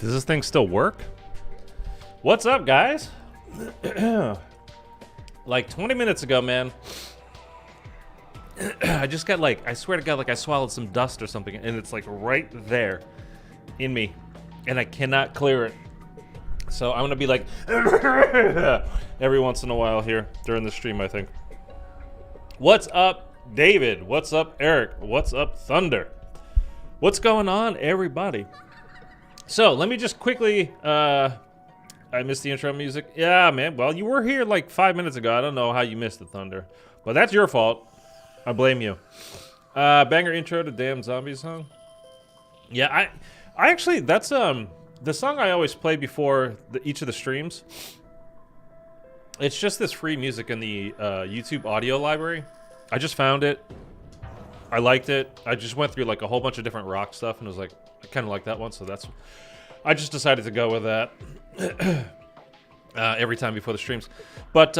Does this thing still work? What's up, guys? Like 20 minutes ago, man, I just got like, I swear to God, like I swallowed some dust or something, and it's like right there in me, and I cannot clear it. So I'm gonna be like every once in a while here during the stream, I think. What's up, David? What's up, Eric? What's up, Thunder? What's going on, everybody? So let me just quickly, I missed the intro music. Yeah, man. Well, you were here like 5 minutes ago. I don't know how you missed the Thunder, but that's your fault. I blame you. Banger intro to Damn Zombie song. Yeah, I actually, that's the song I always play before each of the streams. It's just this free music in the YouTube audio library. I just found it. I liked it. I just went through like a whole bunch of different rock stuff and was like, I kind of like that one, so that's. I just decided to go with that every time before the streams. But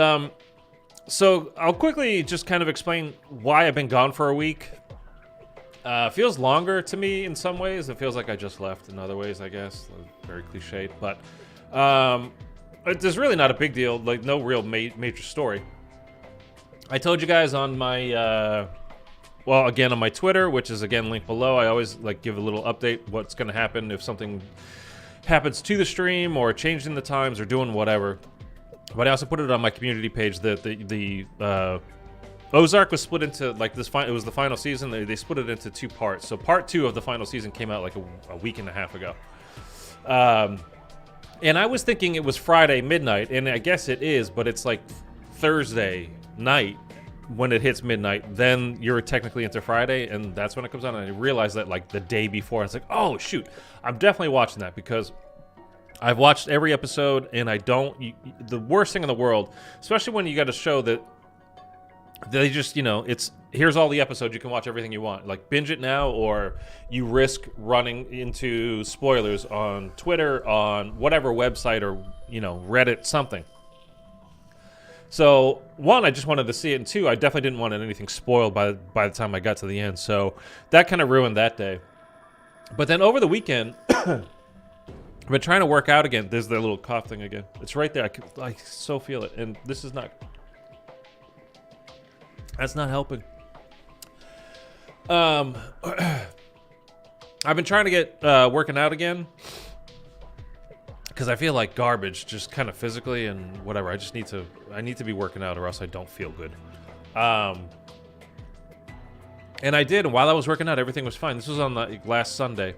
so I'll quickly just kind of explain why I've been gone for a week. Feels longer to me in some ways. It feels like I just left in other ways, I guess. Very cliched, but there's really not a big deal. Like no real major story. I told you guys on my. Well, again, on my Twitter, which is, again, linked below, I always, like, give a little update what's going to happen if something happens to the stream or changing the times or doing whatever. But I also put it on my community page that the Ozark was split into, like, it was the final season. They split it into 2 parts. So part 2 of the final season came out, like, a week and a half ago. And I was thinking it was Friday midnight, and I guess it is, but it's, like, Thursday night. When it hits midnight, then you're technically into Friday, and that's when it comes out. And I realized that like the day before, it's like, oh shoot, I'm definitely watching that because I've watched every episode, and I don't. The worst thing in the world, especially when you got a show that they just, it's here's all the episodes, you can watch everything you want. Like binge it now, or you risk running into spoilers on Twitter, on whatever website, or Reddit, something. So, 1, I just wanted to see it, and 2, I definitely didn't want anything spoiled by the time I got to the end. So, that kind of ruined that day. But then over the weekend, I've been trying to work out again. There's that little cough thing again. It's right there. I so feel it. And this is not... That's not helping. I've been trying to get working out again. Because I feel like garbage, just kind of physically and whatever. I need to be working out, or else I don't feel good. And I did, and while I was working out, everything was fine. This was on the last Sunday.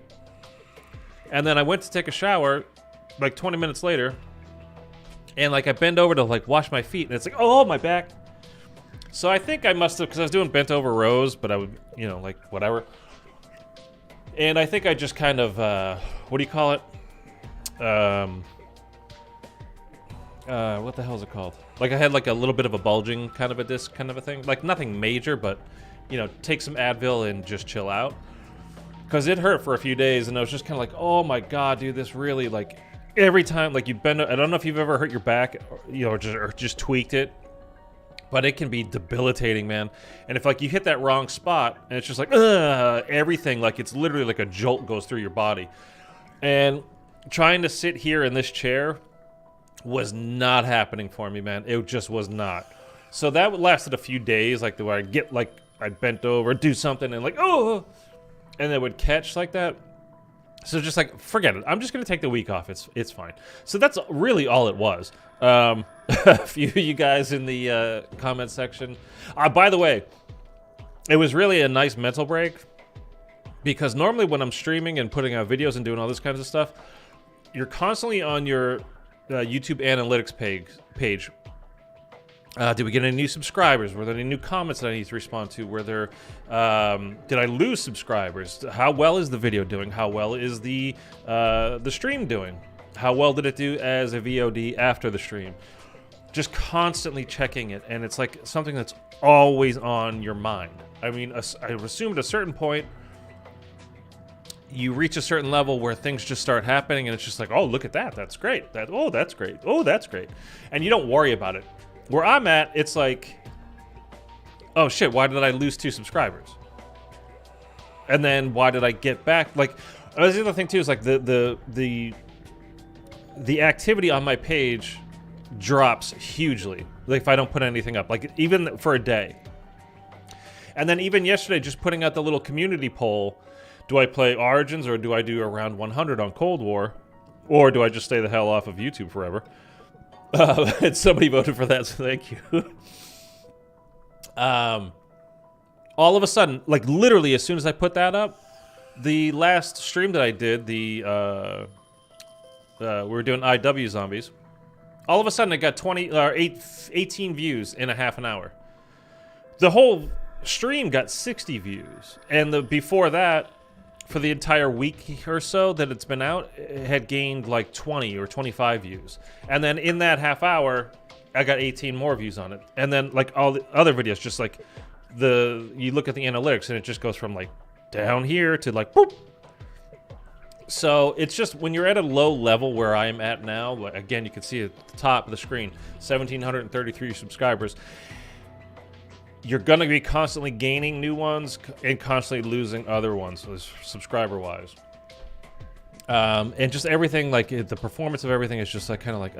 And then I went to take a shower, like 20 minutes later, and like I bend over to like wash my feet, and it's like, oh, my back. So I think I must have, because I was doing bent over rows, but I would, like whatever. And I think I just kind of, what do you call it? What the hell is it called? Like I had like a little bit of a bulging kind of a disc kind of a thing. Like nothing major, but take some Advil and just chill out. Cause it hurt for a few days, and I was just kind of like, oh my God, dude, this really like every time like you bend. I don't know if you've ever hurt your back, or just tweaked it, but it can be debilitating, man. And if like you hit that wrong spot, and it's just like everything, like it's literally like a jolt goes through your body, and trying to sit here in this chair was not happening for me, man. It just was not. So that lasted a few days, like where I'd get like I'd bent over, do something, and like and it would catch like that. So just like forget it. I'm just gonna take the week off. It's fine. So that's really all it was. A few of you guys in the comment section. By the way, it was really a nice mental break because normally when I'm streaming and putting out videos and doing all this kinds of stuff, you're constantly on your YouTube analytics page. Did we get any new subscribers? Were there any new comments that I need to respond to? Were there? Did I lose subscribers? How well is the video doing? How well is the stream doing? How well did it do as a VOD after the stream? Just constantly checking it, and it's like something that's always on your mind. I mean, I assume at a certain point, you reach a certain level where things just start happening, and it's just like, oh, look at that. That's great. That's great. Oh, that's great. And you don't worry about it. Where I'm at, it's like, oh, shit, why did I lose 2 subscribers? And then why did I get back? Like, the other thing, too, is like the the activity on my page drops hugely. Like if I don't put anything up, like even for a day. And then even yesterday, just putting out the little community poll, do I play Origins or do I do around 100 on Cold War? Or do I just stay the hell off of YouTube forever? And somebody voted for that, so thank you. All of a sudden, like literally as soon as I put that up, the last stream that I did, we were doing IW Zombies. All of a sudden, it got 18 views in a half an hour. The whole stream got 60 views, and before that, for the entire week or so that it's been out, it had gained like 20 or 25 views. And then in that half hour, I got 18 more views on it. And then like all the other videos, just like you look at the analytics and it just goes from like down here to like boop. So it's just when you're at a low level where I am at now, like, again, you can see at the top of the screen, 1,733 subscribers. You're going to be constantly gaining new ones and constantly losing other ones, subscriber-wise. And just everything, like the performance of everything is just like kind of like,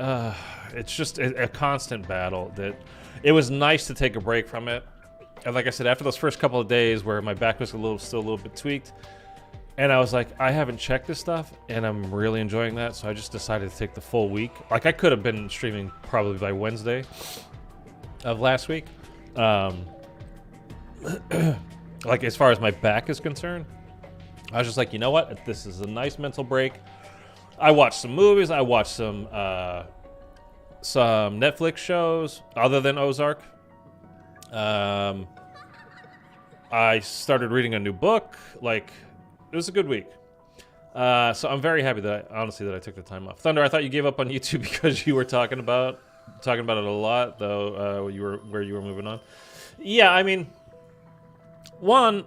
it's just a constant battle. That it was nice to take a break from it. And like I said, after those first couple of days where my back was still a little bit tweaked, and I was like, I haven't checked this stuff, and I'm really enjoying that. So I just decided to take the full week. Like I could have been streaming probably by Wednesday of last week. Like as far as my back is concerned, I was just like, you know what? This is a nice mental break. I watched some movies. I watched some Netflix shows other than Ozark. I started reading a new book. Like, it was a good week. So I'm very happy that honestly I took the time off. Thunder, I thought you gave up on YouTube because you were talking about it a lot, though. You were moving on. Yeah, I mean, one,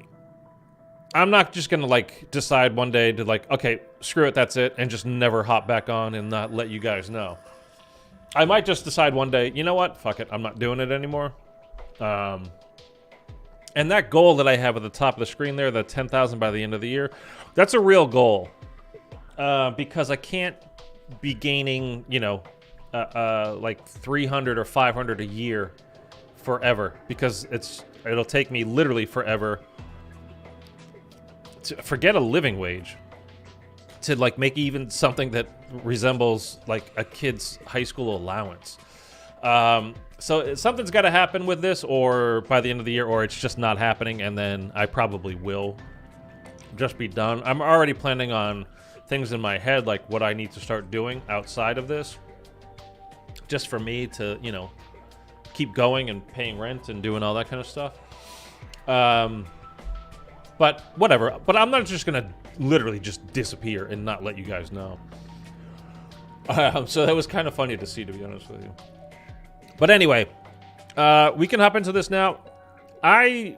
I'm not just gonna like decide one day to like, okay, screw it, that's it, and just never hop back on and not let you guys know. I might just decide one day, you know what, fuck it, I'm not doing it anymore. And that goal that I have at the top of the screen there, the 10,000 by the end of the year, that's a real goal. Because I can't be gaining, you know, like 300 or 500 a year forever, because it'll take me literally forever to forget a living wage to like make even something that resembles like a kid's high school allowance. So something's got to happen with this, or by the end of the year, or it's just not happening, and then I probably will just be done. I'm already planning on things in my head, like what I need to start doing outside of this, just for me to, you know, keep going and paying rent and doing all that kind of stuff. But whatever. But I'm not just gonna literally just disappear and not let you guys know. So that was kind of funny to see, to be honest with you. But anyway, we can hop into this now. I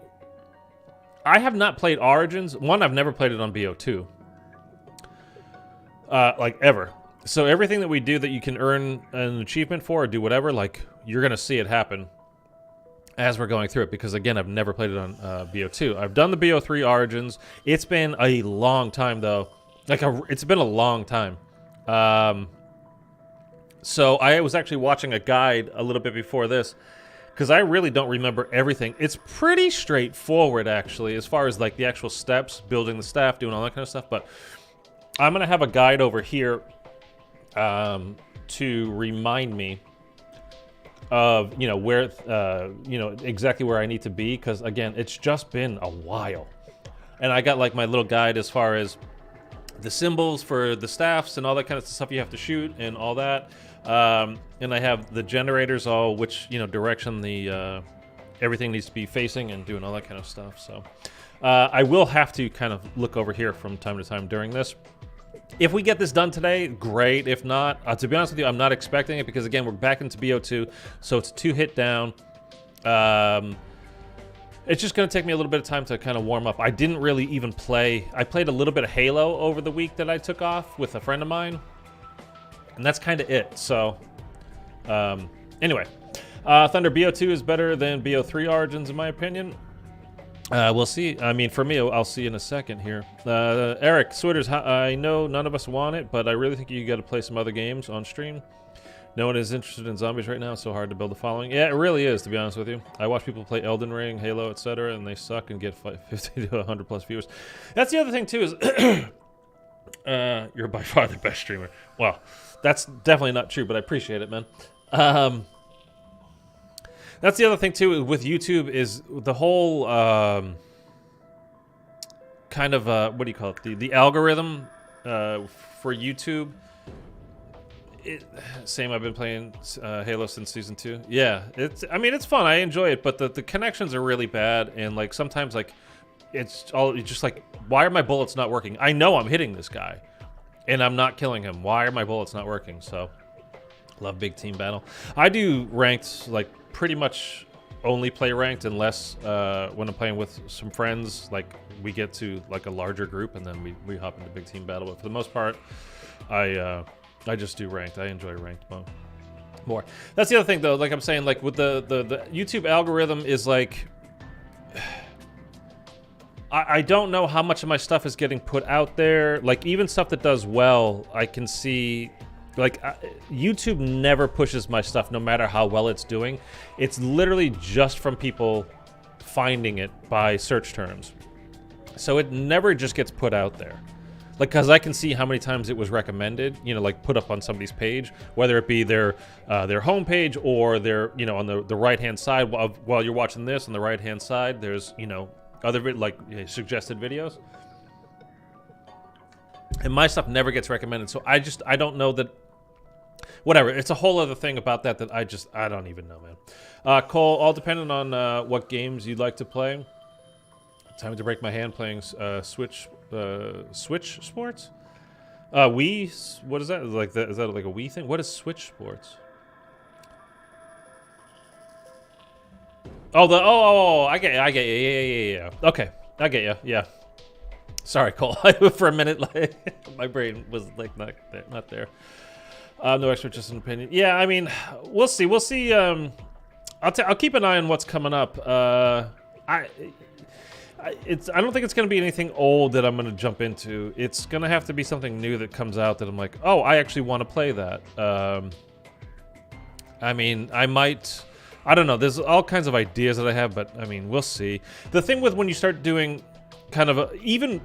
have not played Origins. One, I've never played it on BO2. Like ever. So everything that we do that you can earn an achievement for or do whatever, like you're gonna see it happen as we're going through it, because again, I've never played it on BO2. I've done the BO3 Origins. It's been a long time though. It's been a long time. So I was actually watching a guide a little bit before this, because I really don't remember everything. It's pretty straightforward actually, as far as like the actual steps, building the staff, doing all that kind of stuff. But I'm gonna have a guide over here to remind me of, you know, where, you know, exactly where I need to be, because again, it's just been a while. And I got like my little guide as far as the symbols for the staffs and all that kind of stuff you have to shoot and all that. And I have the generators, all which, you know, direction the everything needs to be facing and doing all that kind of stuff. So I will have to kind of look over here from time to time during this. If we get this done today, great. If not, to be honest with you, I'm not expecting it, because again, we're back into BO2, so it's a 2-hit down. It's just going to take me a little bit of time to kind of warm up. I didn't really even play. I played a little bit of Halo over the week that I took off with a friend of mine, and that's kind of it. So anyway, Thunder, BO2 is better than BO3 Origins in my opinion. We'll see. I mean, for me, I'll see in a second here. Eric Switters, I know none of us want it, but I really think you got to play some other games on stream. No one is interested in zombies right now. It's so hard to build a following. Yeah, it really is, to be honest with you. I watch people play Elden Ring, Halo, etc., and they suck and get 50 to 100 plus viewers. That's the other thing too. Is you're by far the best streamer. Well, that's definitely not true, but I appreciate it, man. That's the other thing too with YouTube is the whole kind of what do you call it? The algorithm for YouTube. Same. I've been playing Halo since season 2. Yeah, I mean, it's fun. I enjoy it, but the connections are really bad, and like sometimes like it's just like, why are my bullets not working? I know I'm hitting this guy, and I'm not killing him. Why are my bullets not working? So, love big team battle. I do ranked, like pretty much only play ranked unless when I'm playing with some friends, like we get to like a larger group, and then we hop into big team battle. But for the most part, I just do ranked. I enjoy ranked more. That's the other thing, though. Like I'm saying, like with the YouTube algorithm is like, I don't know how much of my stuff is getting put out there. Like even stuff that does well, I can see. Like YouTube never pushes my stuff, no matter how well it's doing. It's literally just from people finding it by search terms. So it never just gets put out there. Like, because I can see how many times it was recommended, you know, like put up on somebody's page, whether it be their homepage or their, you know, on the right-hand side while you're watching this, on the right-hand side, there's, you know, other suggested videos. And my stuff never gets recommended, so I don't know that. Whatever, it's a whole other thing about that I don't even know, man. Cole, all dependent on what games you'd like to play. Time to break my hand playing Switch Sports. Wii. What is that? Like that? Is that like a Wii thing? What is Switch Sports? Oh, I get you. Yeah. Okay, I get you. Yeah. Sorry, Cole. For a minute, like my brain was like not there. No expert, just an opinion. Yeah, I mean, we'll see. I'll keep an eye on what's coming up. I don't think it's going to be anything old that I'm going to jump into. It's going to have to be something new that comes out that I'm like, oh, I actually want to play that. I mean, I don't know. There's all kinds of ideas that I have, but I mean, we'll see. The thing with when you start doing kind of being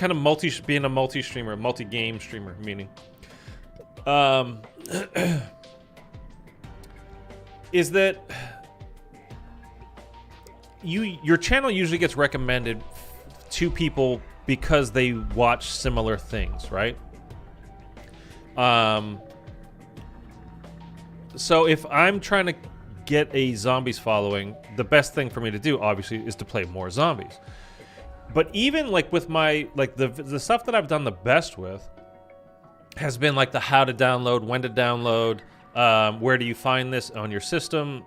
a multi-streamer, multi-game streamer, meaning, is that your channel usually gets recommended to people because they watch similar things, right? So if I'm trying to get a zombies following, the best thing for me to do, obviously, is to play more zombies. But even like with my the stuff that I've done the best with has been like the how to download, when to download. Where do you find this on your system?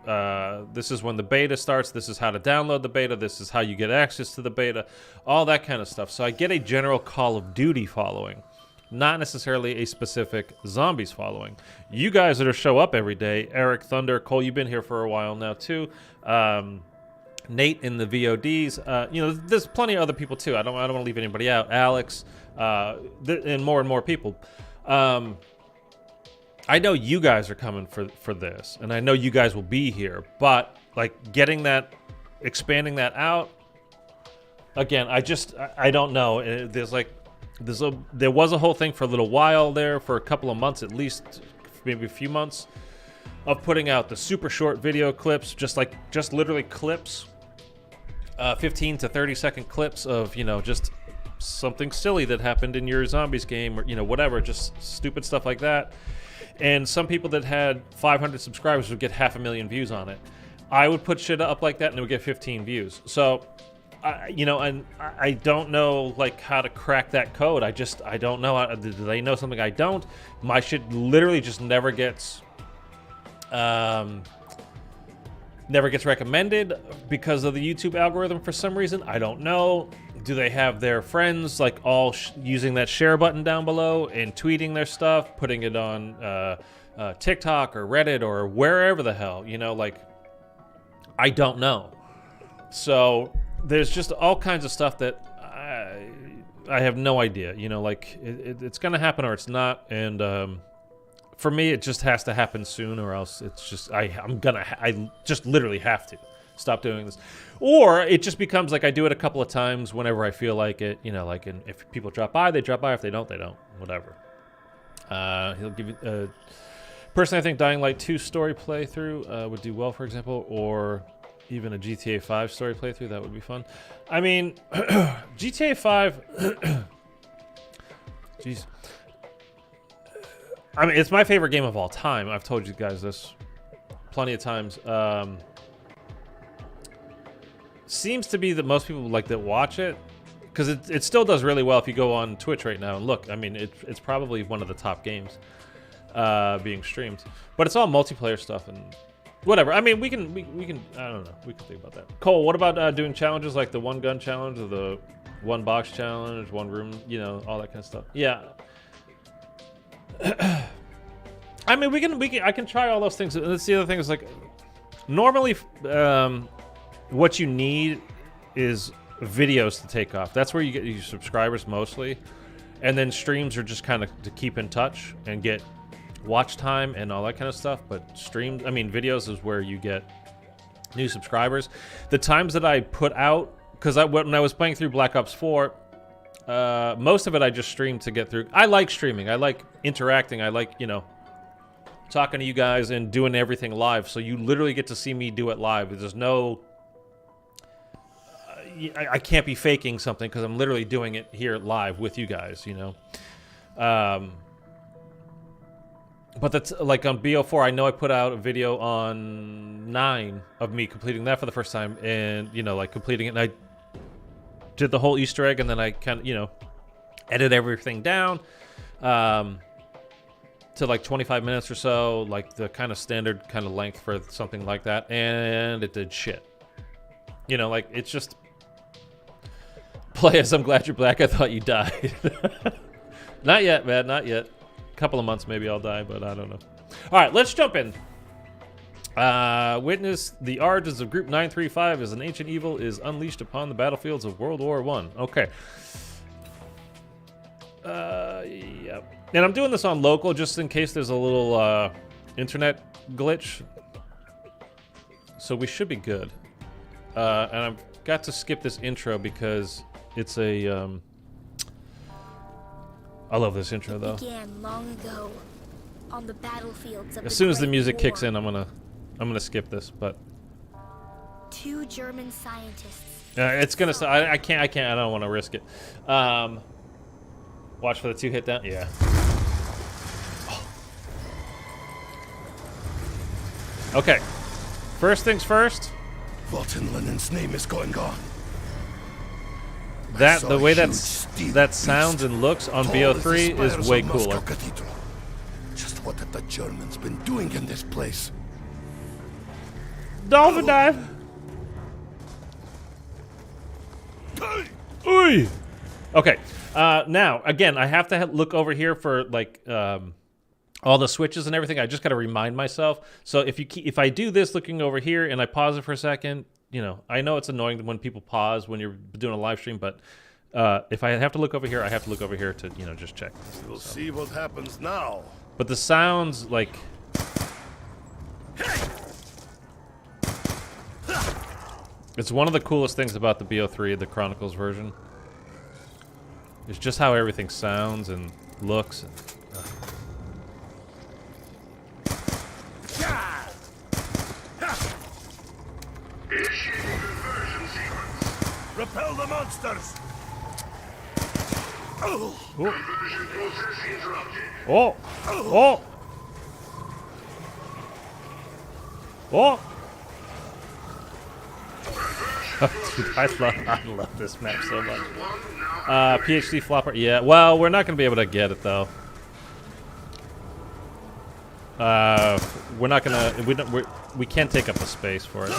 This is when the beta starts. This is how to download the beta. This is how you get access to the beta. All that kind of stuff. So I get a general Call of Duty following, not necessarily a specific zombies following. You guys that show up every day, Eric, Thunder, Cole, you've been here for a while now too. Nate in the VODs. You know, there's plenty of other people too. I don't want to leave anybody out. Alex, and more people. I know you guys are coming for this, and I know you guys will be here, but like getting that, expanding that out, again, I don't know. There was a whole thing for a little while there, for a couple of months at least, maybe a few months, of putting out the super short video clips, just literally clips, 15 to 30 second clips of, you know, just something silly that happened in your zombies game, or, you know, whatever, just stupid stuff like that. And some people that had 500 subscribers would get 500,000 views on it. I would put shit up like that and it would get 15 views. So, you know, and I don't know like how to crack that code. I don't know. Do they know something I don't? My shit literally just never gets recommended because of the YouTube algorithm for some reason. I don't know. Do they have their friends like all using that share button down below and tweeting their stuff, putting it on TikTok or Reddit or wherever the hell, you know, like, I don't know. So there's just all kinds of stuff that I have no idea. You know, like it's gonna happen or it's not, and for me, it just has to happen soon, or else it's just I just literally have to stop doing this, or it just becomes like I do it a couple of times whenever I feel like it. You know, like if people drop by, they drop by. If they don't, they don't. Whatever. He'll give you. Personally, I think Dying Light 2 story playthrough would do well, for example, or even a GTA 5 story playthrough. That would be fun. I mean, GTA 5. Jeez. I mean, it's my favorite game of all time. I've told you guys this plenty of times. Seems to be that most people like that watch it, because it still does really well if you go on Twitch right now and look. I mean, it's probably one of the top games being streamed, but it's all multiplayer stuff and whatever. I mean, we can I don't know, we can think about that. Cole, what about doing challenges like the one gun challenge or the one box challenge, one room, you know, all that kind of stuff? Yeah. I mean, I can try all those things. And that's the other thing is, like, normally what you need is videos to take off. That's where you get your subscribers mostly, and then streams are just kind of to keep in touch and get watch time and all that kind of stuff. But videos is where you get new subscribers. The times that I put out, because when I was playing through Black Ops 4, most of it I just streamed to get through. I like streaming. I like interacting. I like, you know, talking to you guys and doing everything live. So you literally get to see me do it live. There's no... I can't be faking something because I'm literally doing it here live with you guys, you know. But that's like on BO4. I know I put out a video on 9 of me completing that for the first time, and you know, like completing it. And I did the whole Easter egg, and then I kind of, you know, edit everything down to like 25 minutes or so, like the kind of standard kind of length for something like that, and it did shit. You know, like it's just. Play as I'm glad you're black. I thought you died. Not yet, man. Not yet. A couple of months, maybe I'll die, but I don't know. All right, let's jump in. Witness the origins of Group 935 as an ancient evil is unleashed upon the battlefields of World War I. Okay. Yep. And I'm doing this on local just in case there's a little internet glitch. So we should be good. And I've got to skip this intro because it's a I love this intro though. Began long ago on the battlefields of as soon as the music kicks in, I'm gonna skip this, but 2 German scientists. it's gonna. I can't. I don't want to risk it. Watch for the 2 hit down. Yeah. Oh. Okay. First things first. What in Lenin's name is going on? The way that sounds and looks on BO3 is way cooler. Just what have the Germans been doing in this place? Dolphin dive. Oi. Okay. Now again, I have to look over here for like all the switches and everything. I just got to remind myself. So if I do this looking over here and I pause it for a second, you know, I know it's annoying when people pause when you're doing a live stream, but if I have to look over here, I have to look over here to, you know, just check. We'll see what happens now. But the sounds, like... It's one of the coolest things about the BO3, the Chronicles version. It's just how everything sounds and looks. And, Repel the monsters! Oh! Oh! Oh! Oh! Dude, I love this map so much. PhD flopper. Yeah, well, we're not going to be able to get it, though. We're not going to... We can't take up the space for it.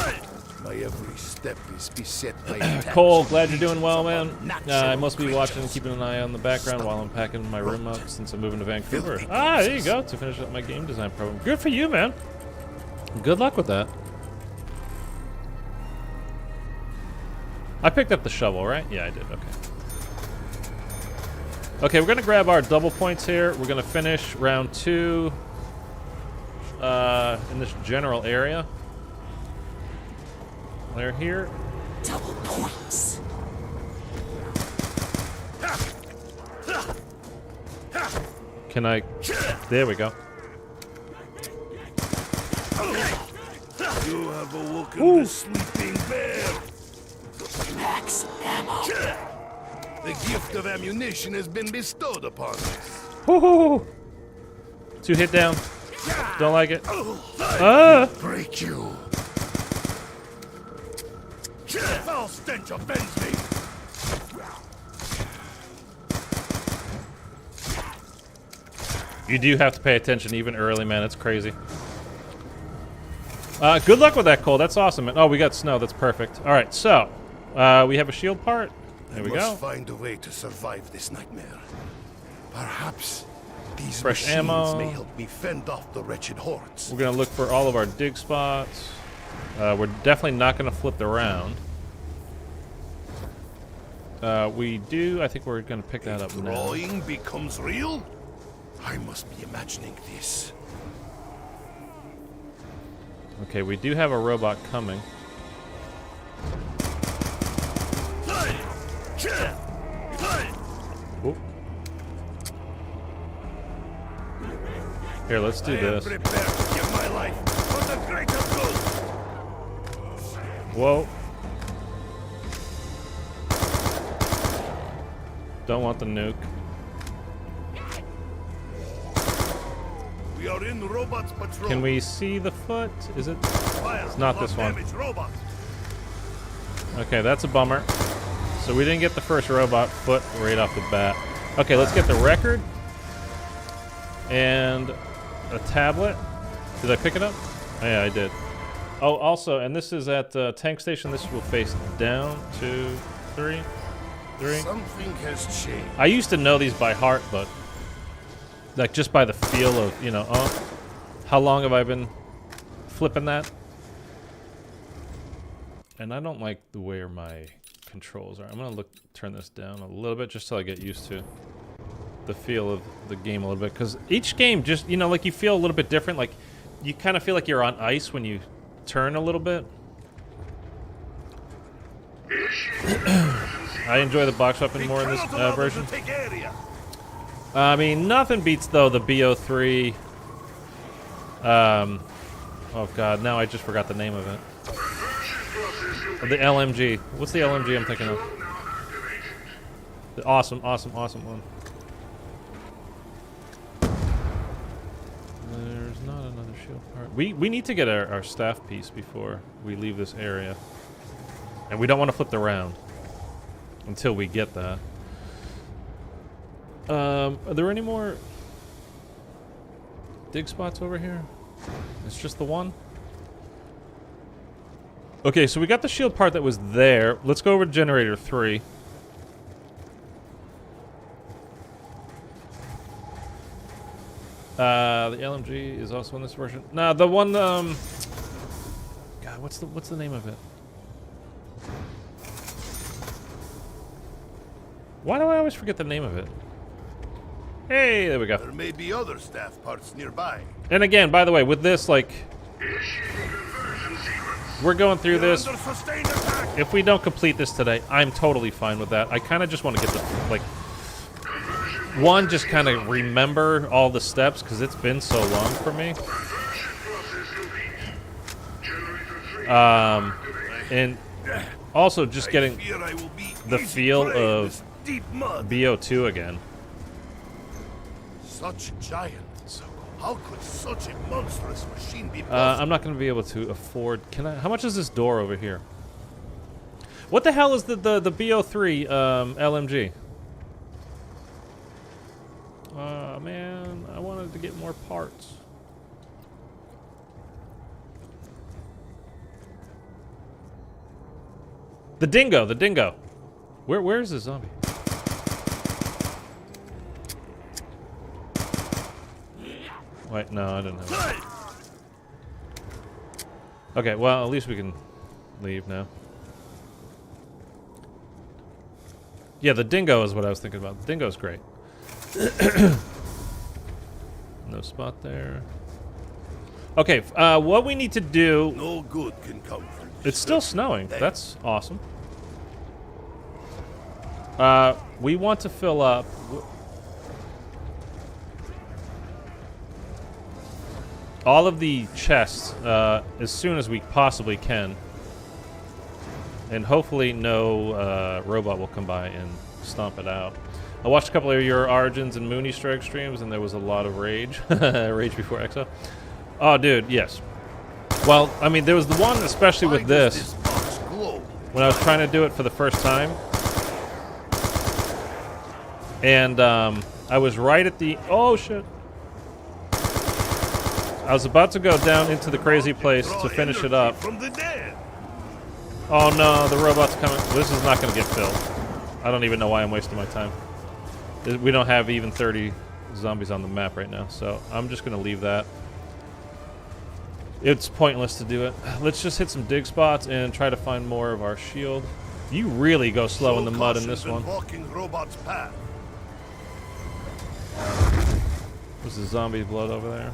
My every step is beset by Cole, glad you're doing well, man. I must be watching and keeping an eye on the background while I'm packing my room up since I'm moving to Vancouver. Ah, there you go, to finish up my game design program. Good for you, man. Good luck with that. I picked up the shovel, right? Yeah, I did. Okay. Okay, we're gonna grab our double points here. We're gonna finish round 2 in this general area. They're here. Double points. Can I? There we go. You have awoken the sleeping bear. Max ammo. The gift of ammunition has been bestowed upon us. Woohoo! 2 hit down. Don't like it. Ah! Break you. Foul stench offends me. You do have to pay attention even early, man. It's crazy. Good luck with that, Cole. That's awesome, man. Oh, we got snow. That's perfect. All right, so we have a shield part. There we go. Must find a way to survive this nightmare. Perhaps these Fresh machines ammo. may help me fend off the wretched hordes. We're gonna look for all of our dig spots. We're definitely not gonna flip the round. We do. I think we're gonna pick that up now. Drawing becomes real? I must be imagining this. Okay, we do have a robot coming. Oop. Here, let's do this. I am prepared to give my life for the greater good. Whoa. Don't want the nuke. We are in robots patrol. Can we see the foot? Is it? Fire, It's not this one. damage robot. Okay, that's a bummer. So we didn't get the first robot foot right off the bat. Okay, let's get the record. And a tablet. Did I pick it up? Oh, yeah, I did. Oh, also, and this is at tank station. This will face down, 2, 3, 3. Something has changed. I used to know these by heart, but like just by the feel of, you know, oh, how long have I been flipping that? And I don't like the way my controls are. I'm gonna turn this down a little bit just till I get used to the feel of the game a little bit, because each game just, you know, like you feel a little bit different. Like you kind of feel like you're on ice when you turn a little bit. I enjoy the box weapon more in this version. I mean, nothing beats, though, the BO3. Oh, God, now I just forgot the name of it. The LMG. What's the LMG I'm thinking of? The awesome one. There's not another shield part. We need to get our staff piece before we leave this area. And we don't want to flip the round until we get that. Are there any more dig spots over here? It's just the one? Okay, so we got the shield part that was there. Let's go over to generator 3. The LMG is also in this version. Nah, the one, God, what's the name of it? Why do I always forget the name of it? Hey, there we go. There may be other staff parts nearby. And again, by the way, with this, like, we're going through this. Under sustained attack. If we don't complete this today, I'm totally fine with that. I kind of just want to get the, like, one, just kind of remember all the steps, because it's been so long for me. And also just getting the feel of BO2 again. Such giant. How could such a monstrous machine be possible? I'm not going to be able to afford. Can I? How much is this door over here? What the hell is the BO3 LMG? Man, I wanted to get more parts. The dingo. Where's the zombie? Wait, no, I didn't have it. Okay, well, at least we can leave now. Yeah, the dingo is what I was thinking about. The dingo's great. No spot there. Okay, what we need to do... No good can come from this. It's still snowing. That's awesome. We want to fill up... all of the chests as soon as we possibly can. And hopefully no robot will come by and stomp it out. I watched a couple of your Origins and Mooney Strike streams, and there was a lot of rage. Rage before Exo. Oh, dude, yes. Well, I mean, there was the one, especially with this, when I was trying to do it for the first time. And I was right at the... Oh, shit. I was about to go down into the crazy place to finish it up. Oh, no, the robot's coming. This is not going to get filled. I don't even know why I'm wasting my time. We don't have even 30 zombies on the map right now, so I'm just going to leave that. It's pointless to do it. Let's just hit some dig spots and try to find more of our shield. You really go slow in the mud in this one. There's the zombie blood over there.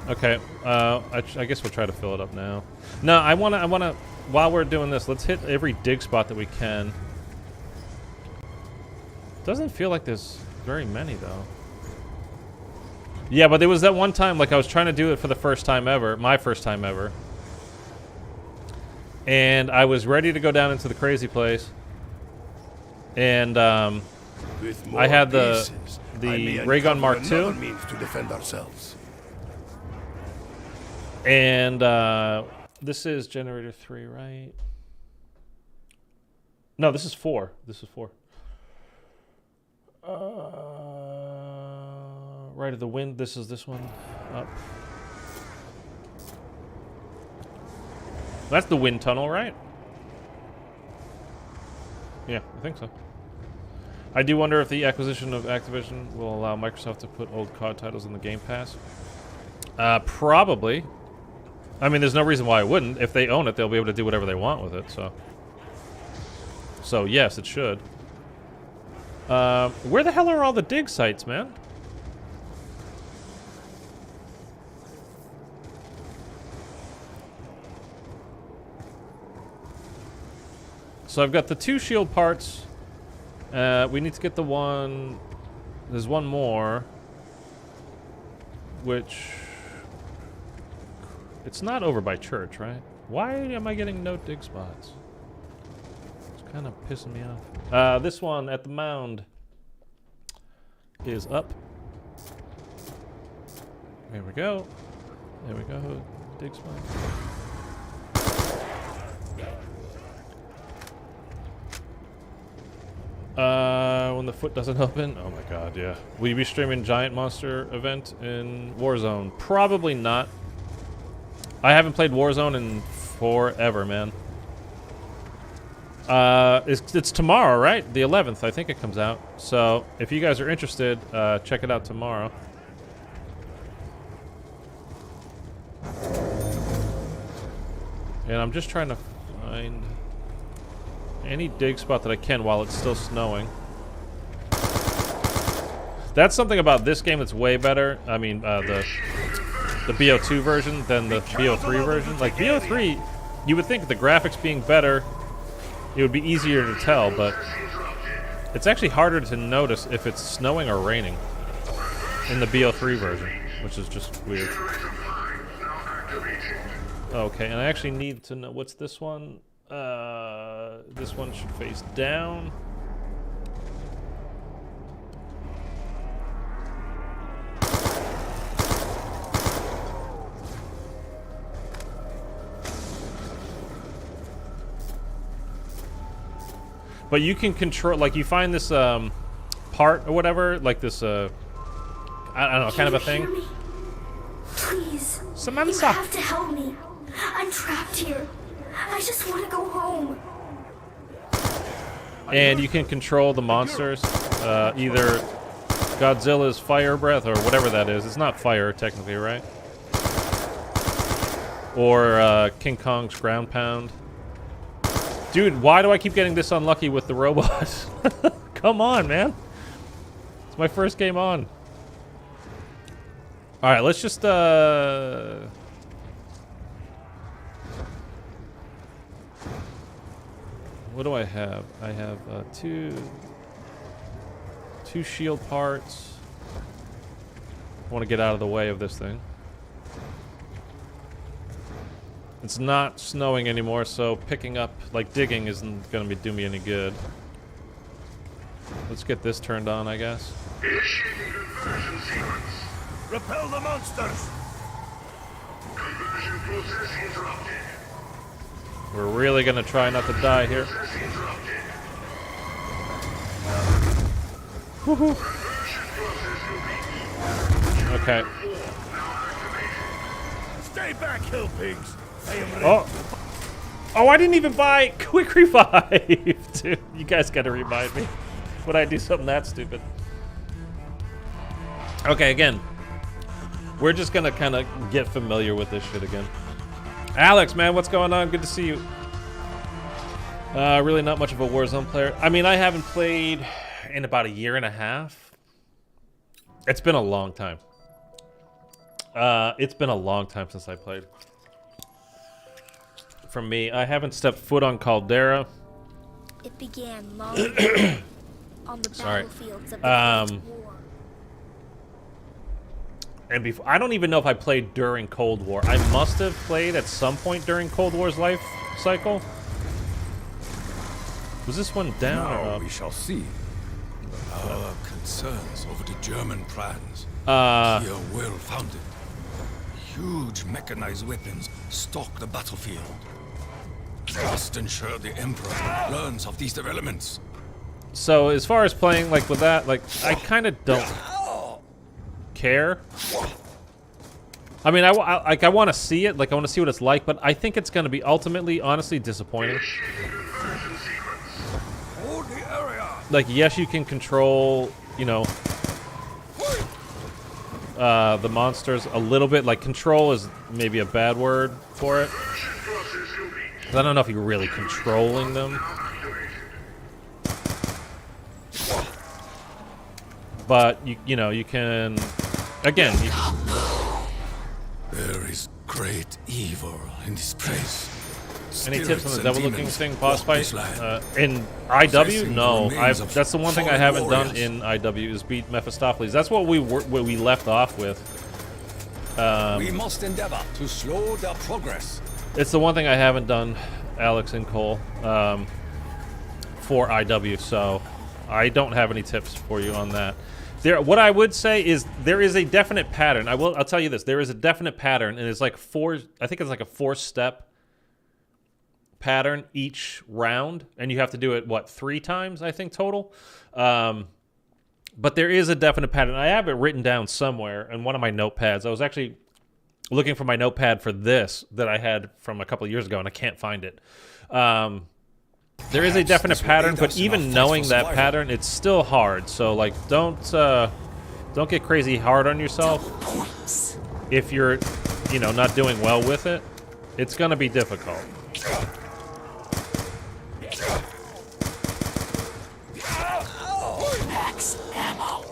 Okay, I guess we'll try to fill it up now. No, I wanna, while we're doing this, let's hit every dig spot that we can. Doesn't feel like there's very many, though. Yeah, but there was that one time, like, I was trying to do it for the first time ever, my first time ever. And I was ready to go down into the crazy place. And, I had the ray gun Mark II. To defend ourselves. And this is generator 3, right? No, this is 4. This is 4. Right of the wind. This is this one. Up. That's the wind tunnel, right? Yeah, I think so. I do wonder if the acquisition of Activision will allow Microsoft to put old COD titles in the Game Pass. Probably. I mean, there's no reason why it wouldn't. If they own it, they'll be able to do whatever they want with it, so. So, yes, it should. Where the hell are all the dig sites, man? So I've got the 2 shield parts. We need to get the one... There's one more. Which... It's not over by church, right? Why am I getting no dig spots? It's kind of pissing me off. This one at the mound is up. There we go. There we go. Dig spot. When the foot doesn't open? Oh my god, yeah. Will you be streaming Giant Monster event in Warzone? Probably not. I haven't played Warzone in forever, man. It's tomorrow, right? The 11th, I think it comes out. So, if you guys are interested, check it out tomorrow. And I'm just trying to find any dig spot that I can while it's still snowing. That's something about this game that's way better. I mean, the BO2 version than the BO3 version. Like, BO3, you would think the graphics being better, it would be easier to tell, but it's actually harder to notice if it's snowing or raining in the BO3 version, which is just weird. Okay, and I actually need to know, what's this one? This one should face down. But you can control, like, you find this part or whatever, like this, I don't know, kind of a thing. Hear me? Please, Samantha. you have to help me. I'm trapped here. I just want to go home. And you can control the monsters, either Godzilla's fire breath or whatever that is. It's not fire, technically, right? Or King Kong's ground pound. Dude, why do I keep getting this unlucky with the robot? Come on, man. It's my first game on. Alright, let's just, what do I have? I have, two shield parts. I want to get out of the way of this thing. It's not snowing anymore, so picking up, like digging, isn't going to do me any good. Let's get this turned on, I guess. Initiating conversion sequence. Repel the monsters! Conversion process interrupted. We're really going to try not to die here. Process interrupted. Woohoo! Conversion process complete. Okay. Now activated. Stay back, hill pigs! I am ready. Oh, I didn't even buy quick revive. Dude, you guys got to remind me when I do something that stupid. Okay, again, we're just gonna kind of get familiar with this shit again. Alex, man, what's going on? Good to see you. Really not much of a Warzone player. I mean, I haven't played in about a year and a half. It's been a long time. It's been a long time since I played. For me, I haven't stepped foot on Caldera. It began long ago on the battlefields of the First War. And before, I don't even know if I played during Cold War. I must have played at some point during Cold War's life cycle. Was this one down or Now up? we shall see. Our concerns over the German plans here well founded. Huge mechanized weapons stalk the battlefield. Must ensure the Emperor learns of these developments. So as far as playing like with that, like I kind of don't care. I mean, I want to see it, like I want to see what it's like, but I think it's going to be ultimately, honestly, disappointing. Initiating conversion sequence. Hold the area. Like, yes, you can control, you know, the monsters a little bit. Like, control is maybe a bad word for it. Conversion process complete. I don't know if you're really controlling them. Activated. But, you know, you can, again, you, There is great evil in this place. any tips on Spirits the and devil-looking demons thing walk boss fight? this land. In IW? Possessing No, the remains of that's the one thing I fallen haven't done warriors. in IW is beat Mephistopheles. That's what we left off with. We must endeavor to slow their progress. It's the one thing I haven't done, Alex and Cole, for IW, so I don't have any tips for you on that. What I would say is there is a definite pattern. I'll tell you this. There is a definite pattern, and it's like I think it's like a 4-step pattern each round, and you have to do it, what, 3 times, I think, total? But there is a definite pattern. I have it written down somewhere in one of my notepads. I was actually looking for my notepad for this that I had from a couple of years ago, and I can't find it. There is a definite pattern, but even knowing that pattern, it's still hard. So, like, don't get crazy hard on yourself. Points. If you're, you know, not doing well with it, it's gonna be difficult. Max ammo.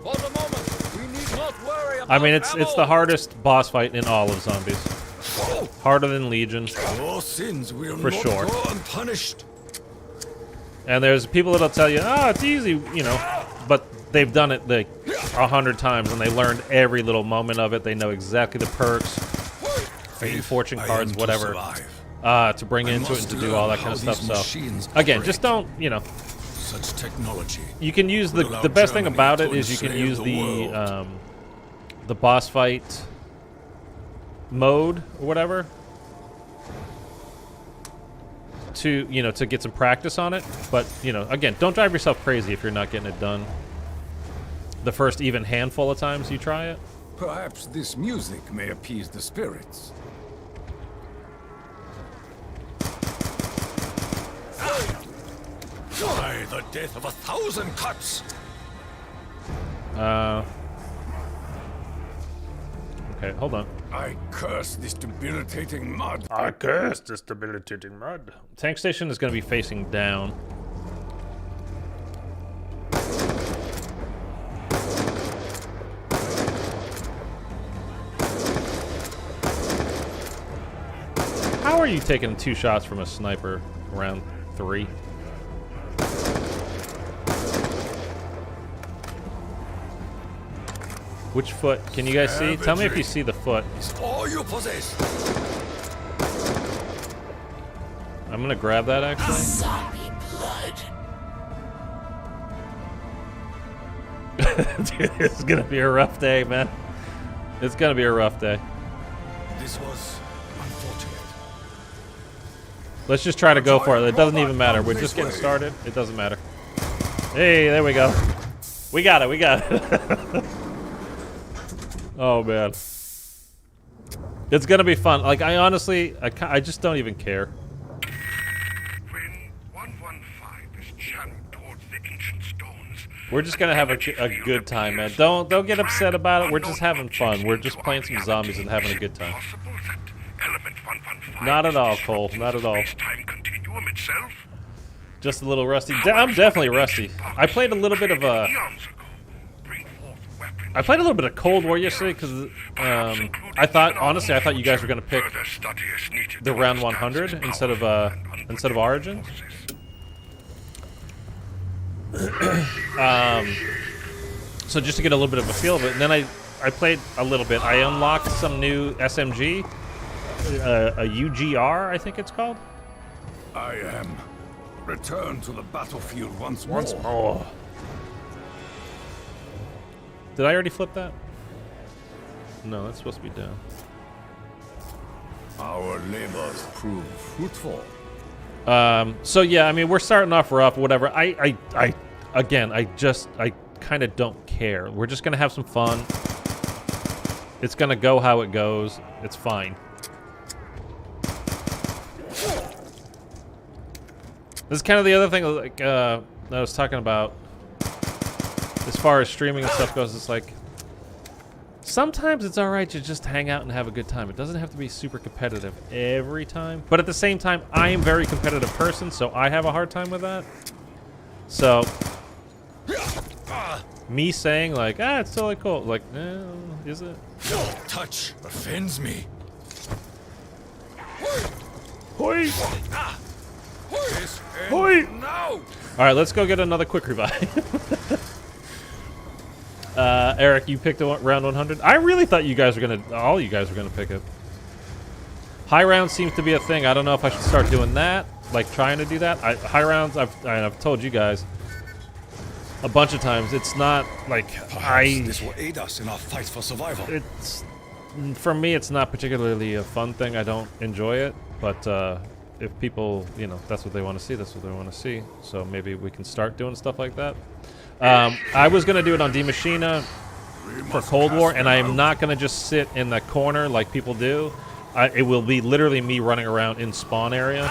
For the moment, we need not worry about I mean, it's the hardest boss fight in all of Zombies. Harder than Legion, Your sins will For not sure. go unpunished. and there's people that'll tell you, "Oh, it's easy," you know, but they've done it like 100 times, and they learned every little moment of it. They know exactly the perks, fortune I cards, am to whatever, survive. to bring I into it and must to do all that learn kind of how stuff. these So, machines again, operate. just don't, you know. Such technology. You can use Would allow the best thing Germany about to it is you can enslave use the the boss fight mode or whatever to, you know, to get some practice on it. But, you know, again, don't drive yourself crazy if you're not getting it done the first even handful of times you try it. Perhaps this music may appease the spirits. Die the death of 1,000 cuts. Okay, Okay, hold on. I curse this debilitating mud. I curse this debilitating mud. Tank station is going to be facing down. How are you taking 2 shots from a sniper round 3? Which foot? Can you guys see? Tell me if you see the foot. It's all you possess. I'm gonna grab that actually. Zombie blood. Dude, it's gonna be a rough day, man. It's gonna be a rough day. This was unfortunate. Let's just try to go for it. It doesn't even matter. We're just getting started. It doesn't matter. Hey, there we go. We got it. We got it. Oh man, it's gonna be fun. Like I honestly, I just don't even care. When 115 is channeled towards the ancient stones, We're just gonna have a good time, man. Don't get upset about it. We're just having fun. We're just playing some zombies and having a good time. possible that element 115 Not at all, is Cole. Not at all. space-time continuum itself? Just a little rusty. I'm definitely rusty. I played a little bit of Eons ago, bring forth weapons. I played a little bit of Cold War yesterday because I thought honestly I thought you guys were gonna pick Further study is needed the to round understand 100 its instead of power and Origin. forces. So just to get a little bit of a feel of it, and then I played a little bit. I unlocked some new SMG, a UGR I think it's called. I am returned to the battlefield once more. Oh. Did I already flip that? No, that's supposed to be down. Our labors prove fruitful. So yeah, I mean we're starting off rough, whatever. I kind of don't care. We're just gonna have some fun. It's gonna go how it goes. It's fine. This is kind of the other thing, like that I was talking about. As far as streaming and stuff goes, it's like sometimes it's all right to just hang out and have a good time. It doesn't have to be super competitive every time. But at the same time, I am a very competitive person, so I have a hard time with that. So me saying like, it's totally cool. Like, is it? Your touch offends me. Hoi! This Hoi! ends now. All right, let's go get another quick revive. Eric, you picked round 100. I really thought you guys were all you guys were gonna pick it. High rounds seems to be a thing. I don't know if I should start doing that, like trying to do that. High rounds, I've told you guys a bunch of times. It's not like This will aid us in our fight for survival. It's for me, it's not particularly a fun thing. I don't enjoy it, but if people, that's what they want to see. That's what they want to see. So maybe we can start doing stuff like that. I was gonna do it on D Machina for Cold War, and I am not gonna just sit in the corner like people do. It will be literally me running around in spawn area.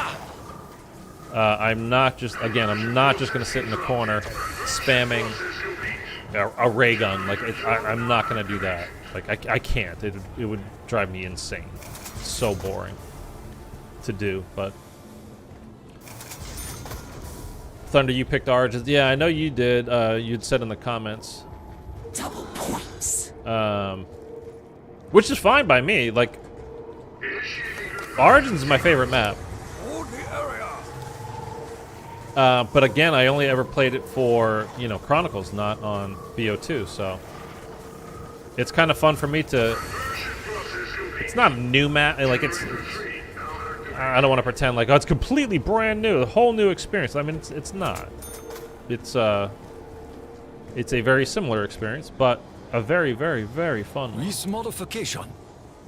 I'm not just gonna sit in the corner spamming a ray gun. Like I'm not gonna do that. Like I can't. It would drive me insane. It's so boring to do, but. Thunder, you picked Origins. Yeah, I know you did. You'd said in the comments. Double points. Which is fine by me. Like, Origins is my favorite map. Hold the area. But again, I only ever played it for, Chronicles, not on BO2, so. It's kind of fun for me to. It's not a new map. Like, I don't want to pretend like, it's completely brand new, a whole new experience. I mean, it's not. It's a very similar experience, but a very, very, very fun one. This modification.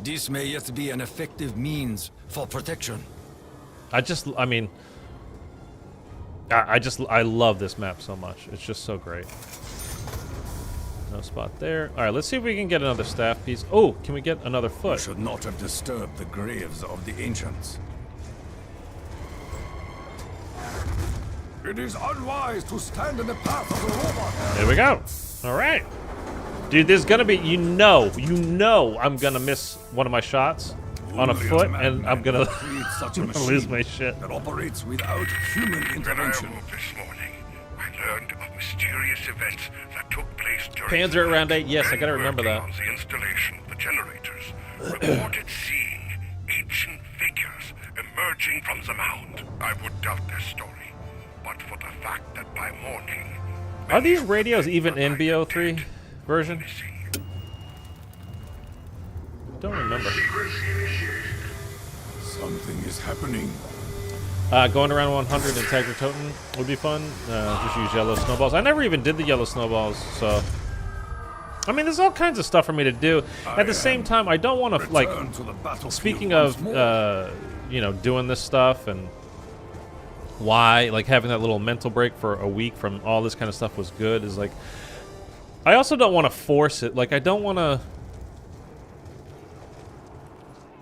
This may yet be an effective means for protection. I love this map so much. It's just so great. No spot there. All right, let's see if we can get another staff piece. Oh, can we get another We foot? should not have disturbed the graves of the ancients. It is unwise to stand in the path of the robot. There we go. All right. Dude, there's gonna be, you know, I'm gonna miss one of my shots on a Only foot, madman and I'm gonna, could create such a I'm gonna lose machine my shit. that operates without human When I intervention. awoke this morning, I learned of mysterious events that took place during Pans are the around night. 8. Yes, I Men gotta remember working that. on the installation of the generators reported seeing ancient figures emerging from the mound. I would doubt their story, but for the fact that by morning... Are these radios even in BO3 version? missing. Don't remember. Something is happening. Going around 100 and Tiger Totem would be fun. Just use yellow snowballs. I never even did the yellow snowballs, so... I mean, there's all kinds of stuff for me to do. At the same time, I don't want to, like... Return to the battlefield Speaking once of, more. you know, doing this stuff and why, like, having that little mental break for a week from all this kind of stuff was good, is, like... I also don't want to force it. Like, I don't want to...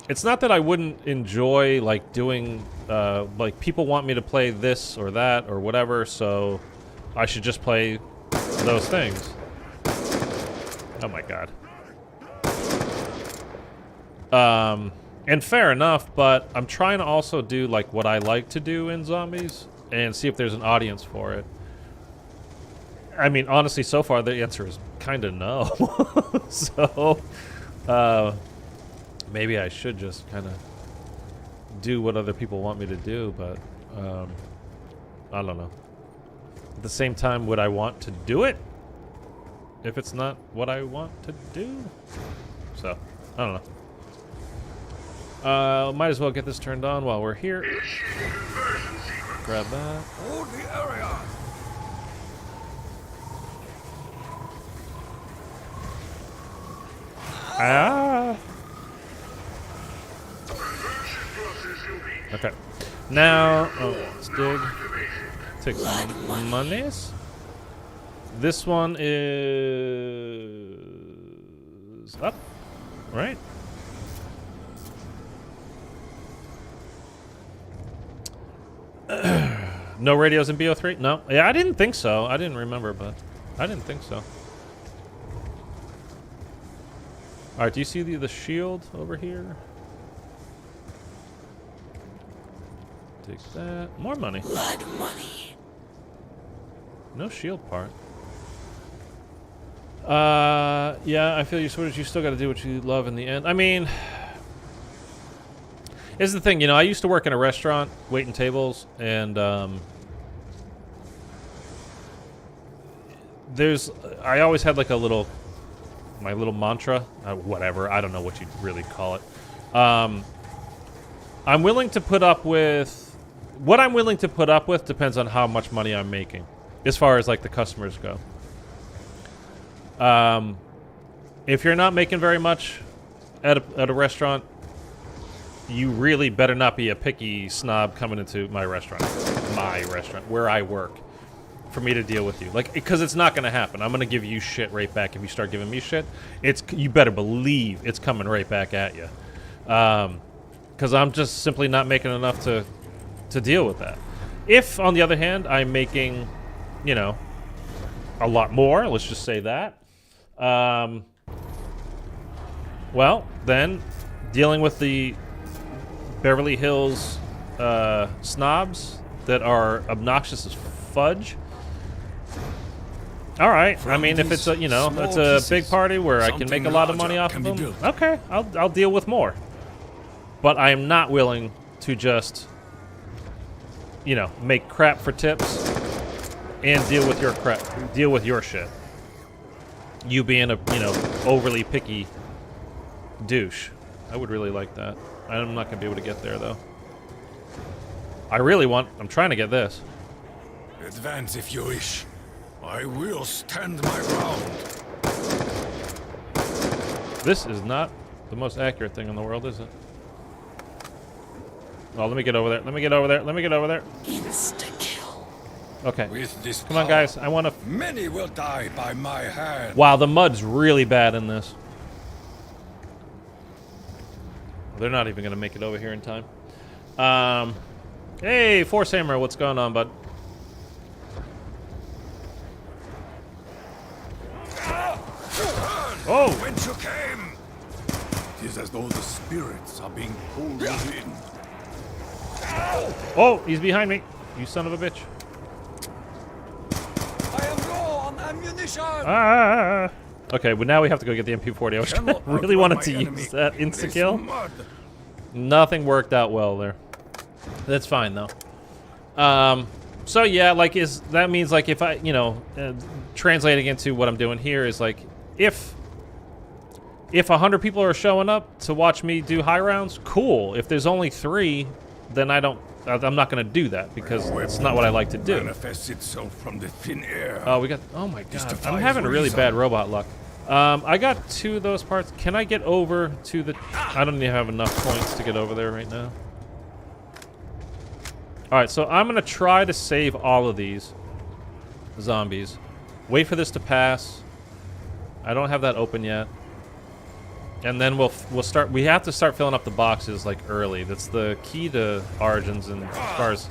It's not that I wouldn't enjoy, like, doing, like, people want me to play this or that or whatever, so I should just play those things. Oh my god. And fair enough, but I'm trying to also do, like, what I like to do in zombies and see if there's an audience for it. I mean, honestly, so far the answer is kind of no. So, maybe I should just kind of do what other people want me to do, but I don't know. At the same time, would I want to do it if it's not what I want to do? So, I don't know. Might as well get this turned on while we're here. Grab that. Hold the area. Ah. Okay. Now, let's dig. Take some monies. This one is up, right? No radios in BO3? No. Yeah, I didn't think so. I didn't remember, but I didn't think so. All right, do you see the shield over here? Take that. More money. Blood money. No shield part. Yeah, I feel you, sort of. You still got to do what you love in the end. I mean, here's the thing. You know, I used to work in a restaurant, waiting tables, and I always had like a little, my little mantra, whatever. I don't know what you'd really call it. I'm willing to put up with. What I'm willing to put up with depends on how much money I'm making, as far as like the customers go. If you're not making very much at a restaurant, you really better not be a picky snob coming into my restaurant, where I work, for me to deal with you. Like, because it's not going to happen. I'm going to give you shit right back if you start giving me shit. You better believe it's coming right back at you. Because I'm just simply not making enough to deal with that. If, on the other hand, I'm making, you know, a lot more, let's just say that, well, then, dealing with the Beverly Hills snobs that are obnoxious as fudge. All right. I mean, if it's a, you know, it's a big party where I can make a lot of money off of them, okay, I'll deal with more. But I am not willing to just, you know, make crap for tips and deal with your crap, deal with your shit. You being a, you know, overly picky douche. I would really like that. I'm not gonna be able to get there though. I'm trying to get this. Advance if you wish. I will stand my ground. This is not the most accurate thing in the world, is it? Oh, let me get over there. Let me get over there. Let me get over there. Insta-kill. Okay. With this Come on, power, guys. I want to... many will die by my hand. Wow, the mud's really bad in this. They're not even going to make it over here in time. Hey, Force Hammer, what's going on, bud? Oh! Whence you came? It is as though the spirits are being pulled in. Oh, he's behind me. You son of a bitch. I am low on ammunition. Ah! Okay, well now we have to go get the MP40. I really wanted to use that insta-kill. Nothing worked out well there. That's fine though. So yeah, like that means like if I, translating into what I'm doing here is like if 100 people are showing up to watch me do high rounds, cool. If there's only 3, then I'm not gonna do that because it's not what I like to do. Manifests itself from the thin air. Oh, oh my god, I'm having really bad robot luck. I got 2 of those parts. Can I get over to the... I don't even have enough points to get over there right now. Alright, so I'm gonna try to save all of these zombies. Wait for this to pass. I don't have that open yet. And then we'll start... We have to start filling up the boxes, like, early. That's the key to Origins, and as far as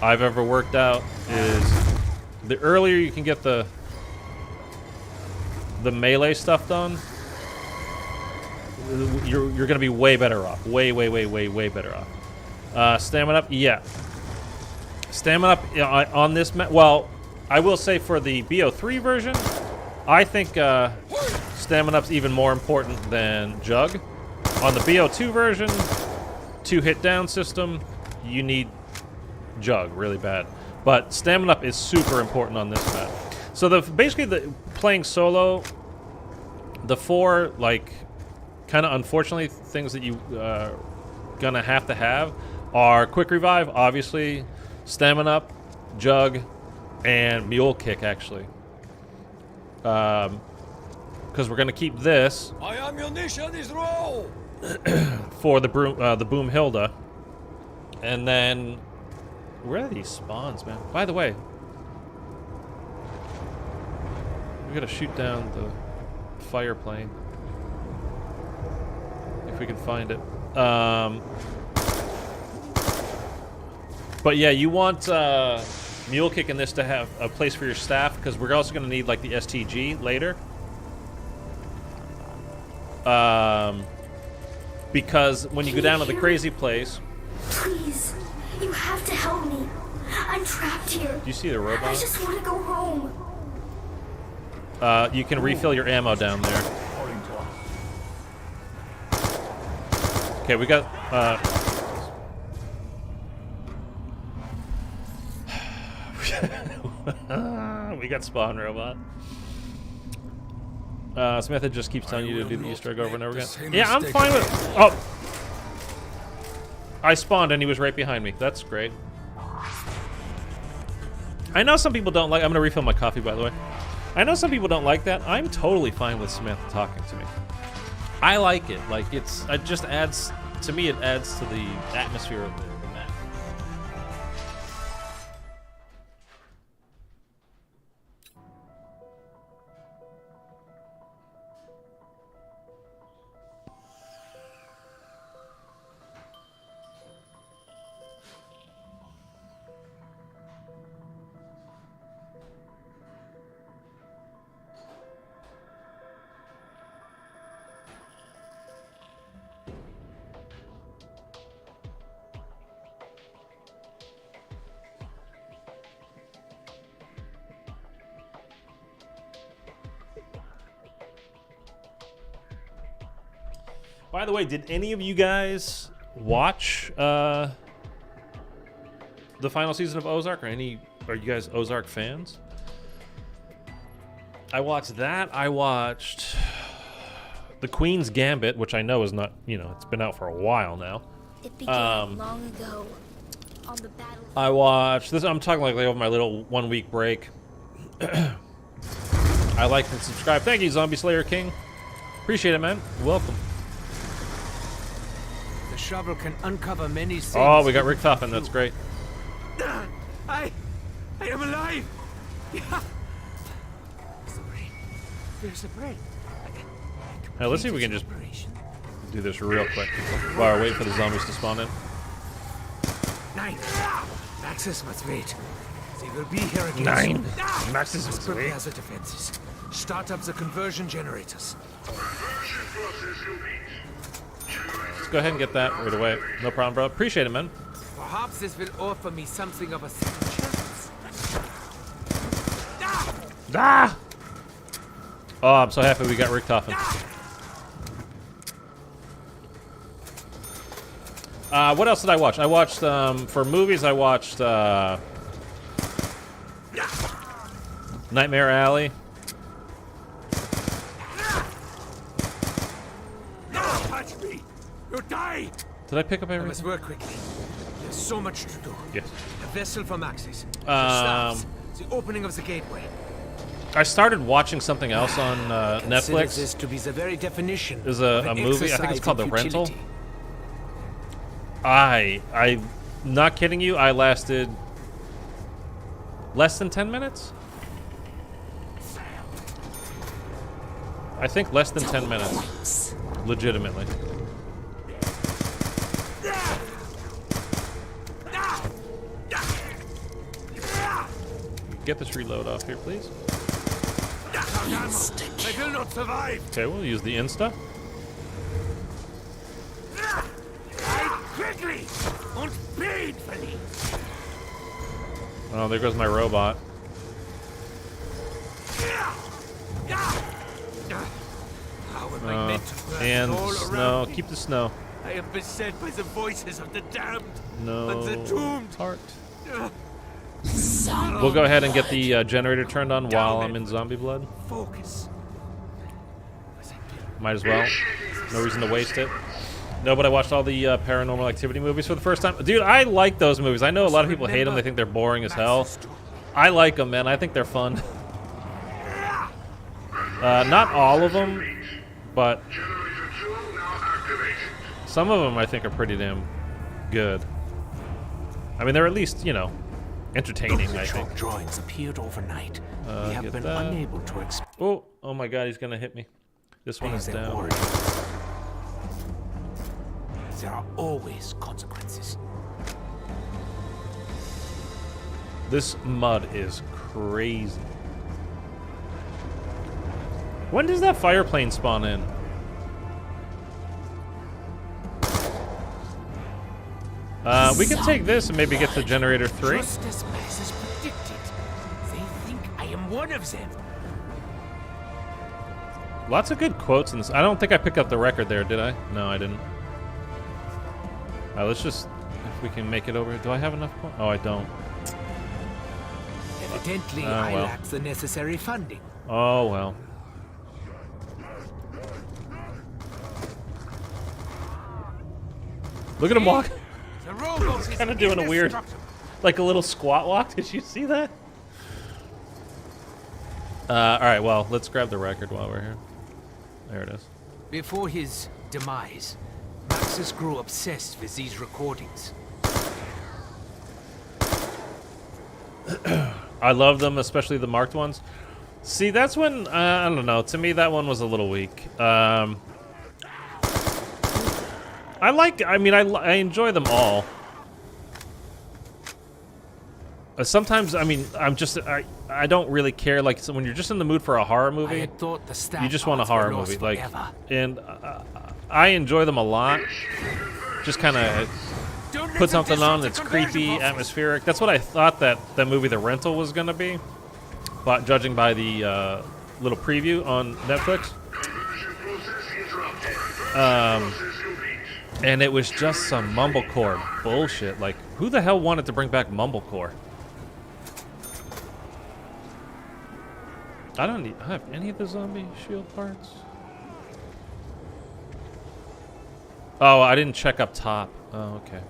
I've ever worked out, is the earlier you can get the melee stuff done, you're gonna be way better off. Way better off. Stamina up? Yeah. Stamina up on this well, I will say for the BO3 version, I think stamina up's even more important than Jug. On the BO2 version, 2-hit down system, you need Jug really bad. But stamina up is super important on this map. So basically playing solo, the 4 like kind of unfortunately things that you gonna have to have are quick revive, obviously, stamina up, Jug, and mule kick actually. Because we're gonna keep this. My ammunition is low. For the boom Hilda, and then where are these spawns, man? By the way, we gotta shoot down the fire plane if we can find it. But yeah, you want mule kick in this to have a place for your staff because we're also gonna need like the STG later. Because when you go down to the crazy place... Please, you have to help me. I'm trapped here. Do you see the robot? I just want to go home. You can refill your ammo down there. Okay, we got... we got spawn robot. Smith just keeps telling you to do the Easter egg over and over again. Yeah, I'm fine with... Oh! I spawned and he was right behind me. That's great. I know some people don't like... I'm going to refill my coffee, by the way. I know some people don't like that. I'm totally fine with Smith talking to me. I like it. Like, it just adds... To me, it adds to the atmosphere of the map. By the way, did any of you guys watch the final season of Ozark? Are you guys Ozark fans? I watched that. I watched The Queen's Gambit, which I know is not, it's been out for a while now. It began long ago on the battlefield. I watched this. I'm talking like over my little 1-week break. I like and subscribe. Thank you, Zombie Slayer King. Appreciate it, man. Welcome. The shovel can uncover many things. Oh, we got Rick Toppin. That's great. I am alive. Yeah. There's a brain. Hey, let's see if we can just do this real quick while we're waiting for the zombies to spawn in. 9. Maxis must wait. They will be here again. 9. Soon. Maxis must wait. Prepare the defenses. Start up the conversion generators. Let's go ahead and get that right away. No problem, bro. Appreciate it, man. Perhaps this will offer me something of a second chance. Ah! Ah! Oh, I'm so happy we got Rick Toffin. What else did I watch? I watched, for movies, I watched, Nightmare Alley. Touch me! You'll die! Did I pick up I everything? must work quickly. There's so much to do. Yes. A vessel from Axis. The stars, the opening of the gateway. I started watching something else on Consider Netflix. this to be the very definition There's of a an movie, I think it's exercise called The in Rental. futility. I'm not kidding you, I lasted less than 10 minutes? I think less than 10 minutes. Legitimately. Get this reload off here, please. I will not survive. Okay, we'll use the Insta. Quickly and painfully. Oh, there goes my robot. How am I meant to burn And all snow. around me? Keep the snow. I am beset by the voices of the damned No and the doomed. heart. We'll go ahead and get the generator turned on while I'm in zombie blood. Focus. Might as well. No reason to waste it. No, but I watched all the Paranormal Activity movies for the first time. Dude, I like those movies. I know a lot of people hate them. They think they're boring as hell. I like them, man. I think they're fun. Not all of them, but some of them I think are pretty damn good. I mean, they're at least, you know, entertaining, I think. Chalk drawings appeared overnight. We have get been that. unable to explain Oh my god, he's gonna hit me. This one is their down. origins. There are always consequences. This mud is crazy. When does that fire plane spawn in? We can take this and maybe get to generator 3. Just as Max has predicted. They think I am one of them. Lots of good quotes in this. I don't think I picked up the record there, did I? No, I didn't. Let's just, if we can make it over. Do I have enough points? Oh, I don't. Evidently, Oh, I well. lack the necessary funding. Oh, well. Look at him walk. The robot is Kind of doing a weird, indestructible. like a little squat walk. Did you see that? All right, well, let's grab the record while we're here. There it is. Before his demise, Maxis grew obsessed with these recordings. I love them, especially the marked ones. See, that's when, I don't know, to me that one was a little weak. I enjoy them all. Sometimes, I mean, I don't really care, like, so when you're just in the mood for a horror I movie, had thought the staff you just want a parts were horror lost movie, like, forever. and I enjoy them a lot. Just kind of Don't put let them something on disrupt that's the conversion creepy, process. atmospheric. That's what I thought that movie The Rental was gonna be, but judging by the little preview on Netflix, and it was just some mumblecore bullshit. Like, who the hell wanted to bring back mumblecore? I don't have any of the zombie shield parts. Oh, I didn't check up top. Oh, okay.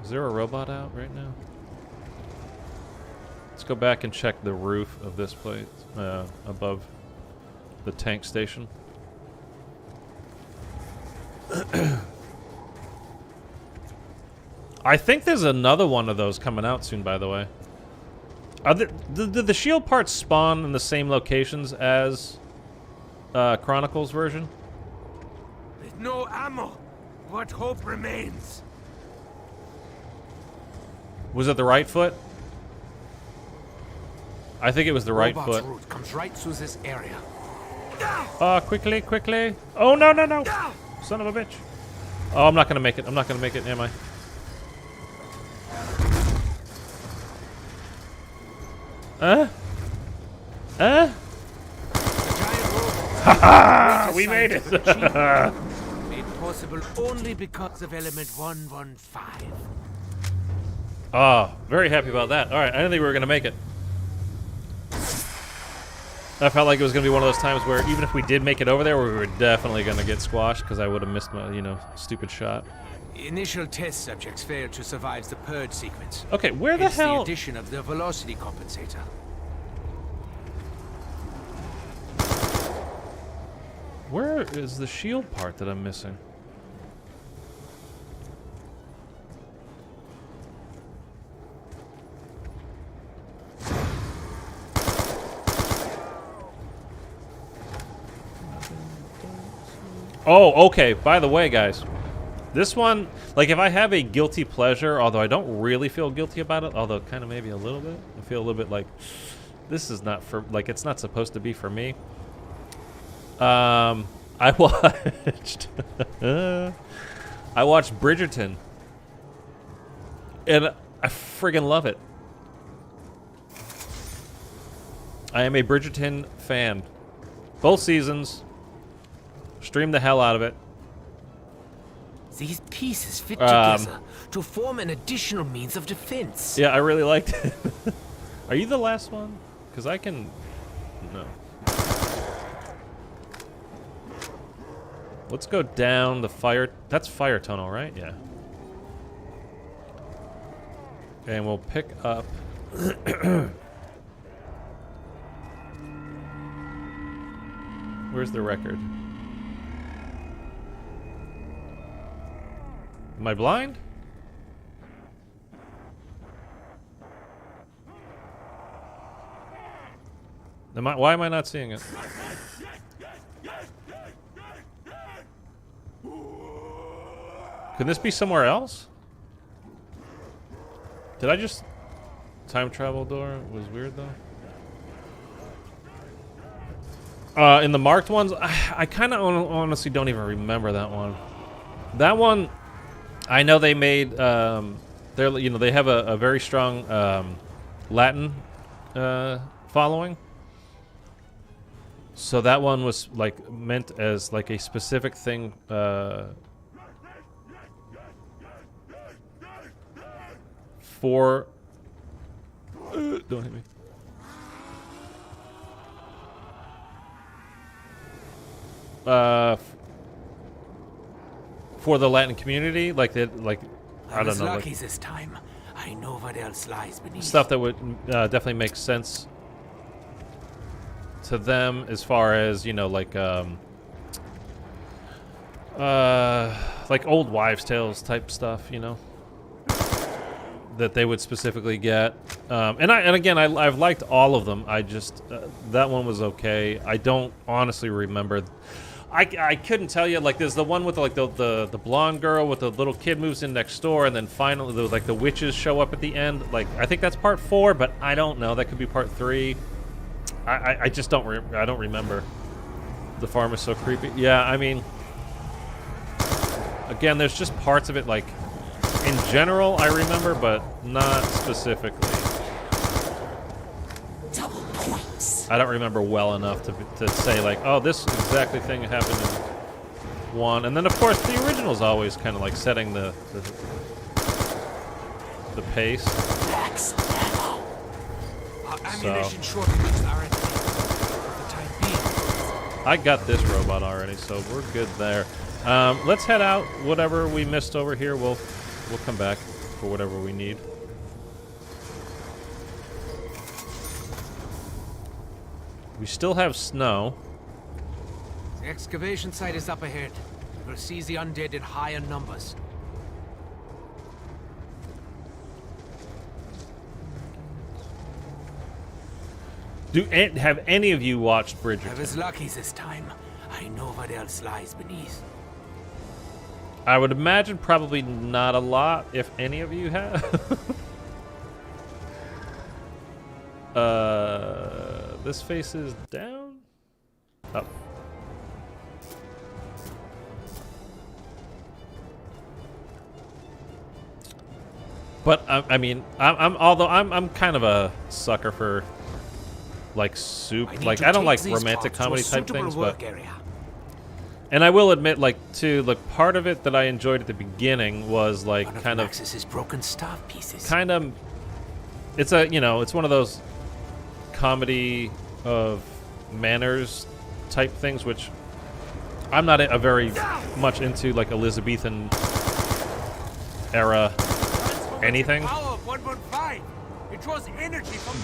Is there a robot out right now? Let's go back and check the roof of this place above the tank station. I think there's another one of those coming out soon, by the way. Did the shield parts spawn in the same locations as Chronicles version? With no ammo, what hope remains? Was it the right foot? I think it was the right Robot's foot. route comes right through this area. Quickly, quickly. Oh, no, no, no. Son of a bitch. Oh, I'm not going to make it. I'm not going to make it, am I? Haha! We made it. Made possible only because of element 115. Oh, very happy about that. All right, I didn't think we were going to make it. I felt like it was going to be one of those times where even if we did make it over there, we were definitely going to get squashed because I would have missed my, stupid shot. Initial test subjects failed to survive the purge sequence. Okay, where the Hence hell? the addition of the velocity compensator. Where is the shield part that I'm missing? Oh, okay. By the way, guys, this one, like, if I have a guilty pleasure, although I don't really feel guilty about it, although kind of maybe a little bit, I feel a little bit like this is not for, like, it's not supposed to be for me. I watched I watched Bridgerton, and I friggin' love it. I am a Bridgerton fan. Both seasons. Stream the hell out of it. These pieces fit together to form an additional means of defense. Yeah, I really liked it. Are you the last one? Because I can... No. Let's go down the fire... That's fire tunnel, right? Yeah. And we'll pick up... Where's the record? Am I blind? Why am I not seeing it? Could this be somewhere else? Did I just... Time travel door was weird though. In the marked ones, I kind of honestly don't even remember that one. That one... I know they made, they have a very strong Latin following. So that one was like meant as like a specific thing for. Don't hit me. For the Latin community, like I don't know, lucky this time. I know what else lies beneath. Stuff that would definitely make sense to them, as far as like old wives' tales type stuff, that they would specifically get. And again, I've liked all of them. I just that one was okay. I don't honestly remember. I couldn't tell you. Like, there's the one with like the blonde girl with the little kid moves in next door, and then finally the witches show up at the end. Like, I think that's part 4, but I don't know. That could be part 3. I just don't remember. The farm is so creepy. Yeah, I mean, again, there's just parts of it, like, in general I remember, but not specifically. I don't remember well enough to say, like, oh, this exactly thing happened in 1. And then, of course, the original's always kind of like setting the pace. Ammunition shortages are at the time being. I got this robot already, so we're good there. Let's head out. Whatever we missed over here, we'll come back for whatever we need. We still have snow. The excavation site is up ahead. We'll see the undead in higher numbers. Have any of you watched Bridgerton? I was lucky this time. I know what else lies beneath. I would imagine probably not a lot, if any of you have. This faces down? Up. But I mean, I'm kind of a sucker for like soup. Like I don't like romantic comedy type things, but and I will admit, like too, like part of it that I enjoyed at the beginning was like kind of Maxis's broken staff pieces. kind of. It's a it's one of those comedy of manners type things, which I'm not a very much into, like Elizabethan era anything.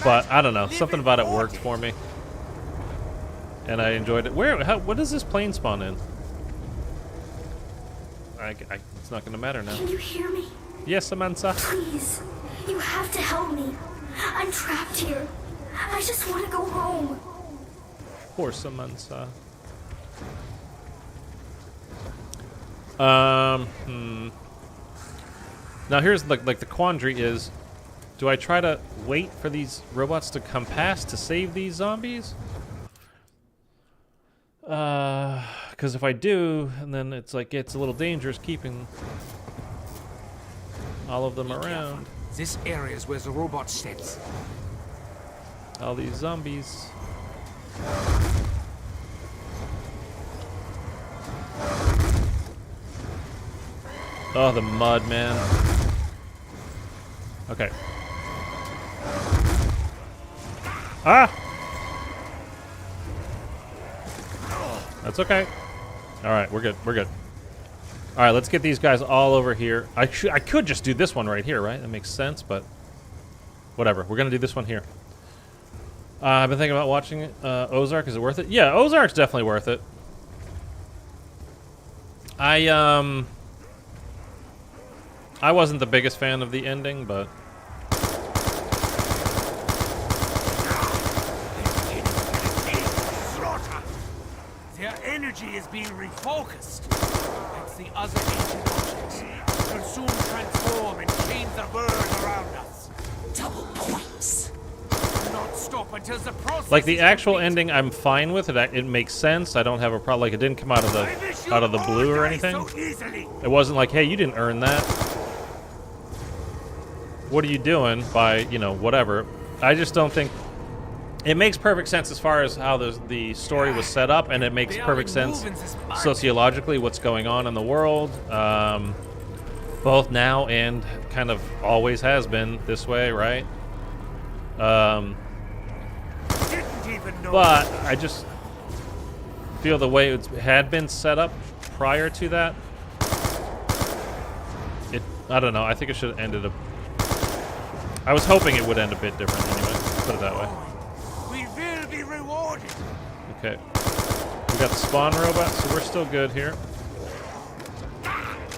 But I don't know, something about it worked for me, and I enjoyed it. What does this plane spawn in? It's not gonna matter now. Can you hear me? Yes, Samantha. Please, you have to help me. I'm trapped here. I just want to go home. Poor Samantha. Now here's like the quandary is, do I try to wait for these robots to come past to save these zombies? Because if I do, and then it's like it's a little dangerous keeping all of them around. This area is where the robot sits. All these zombies. Oh, the mud, man. Okay. Ah! That's okay. All right, we're good. We're good. All right, let's get these guys all over here. I could just do this one right here, right? That makes sense, but whatever. We're gonna do this one here. I've been thinking about watching it. Ozark, is it worth it? Yeah, Ozark's definitely worth it. I wasn't the biggest fan of the ending, but their energy is being refocused. Like the other ancient objects. Will soon transform and change the world around us. Double points. Do not stop until the process like the is actual complete. ending, I'm fine with it. It makes sense. I don't have a problem. Like it didn't come out of the blue or anything. So easily. It wasn't like, hey, you didn't earn that. What are you doing by, whatever. I just don't think... It makes perfect sense as far as how the story was set up, and it makes perfect sense sociologically what's going on in the world. Both now and kind of always has been this way, right? Didn't even know. But I just feel the way it had been set up prior to that, I don't know, I think it should have ended up... I was hoping it would end a bit different anyway, put it that way. We will be rewarded. Okay. We got the spawn robot, so we're still good here.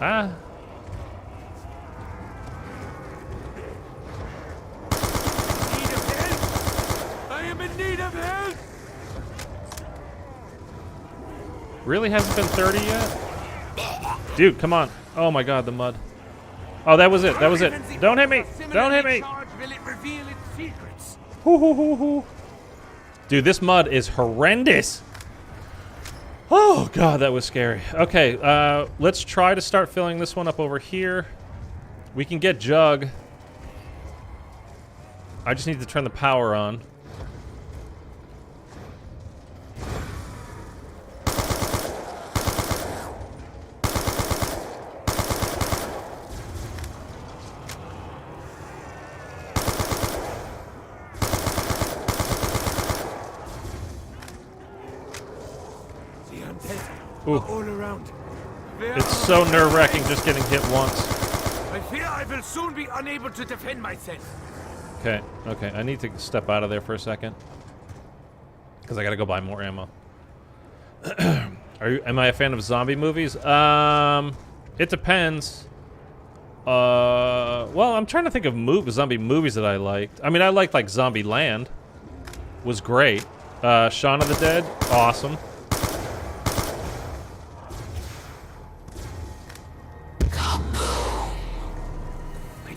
Ah. Need of help? I am in need of help. Really hasn't been 30 yet? Dude, come on. Oh my god, the mud. Oh, that was it. That was it. Don't hit me. Don't hit me. Will it reveal its secrets? Hoo, hoo, hoo, hoo. Dude, this mud is horrendous. Oh god, that was scary. Okay, let's try to start filling this one up over here. We can get Jug. I just need to turn the power on. Ooh. All around. It's so nerve-wracking just getting hit once. I fear I will soon be unable to defend myself. Okay, okay. I need to step out of there for a second. Because I gotta go buy more ammo. Am I a fan of zombie movies? It depends. Well, I'm trying to think of zombie movies that I liked. I mean, I liked, like, Zombie Land. Was great. Shaun of the Dead, awesome.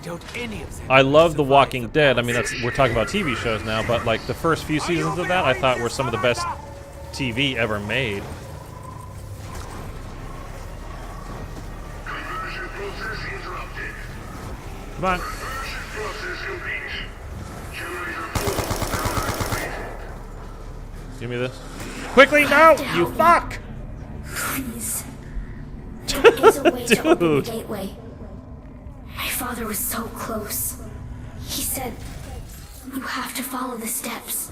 doubt any of them I love The survived Walking the Dead. I mean, blast. we're talking about TV shows now, but like the first few seasons of that, I thought were some of the best TV ever made. Come on. Give me this. Quickly, no! You fuck! Please. There is a way to open the Dude. gateway. My father was so close. He said, you have to follow the steps.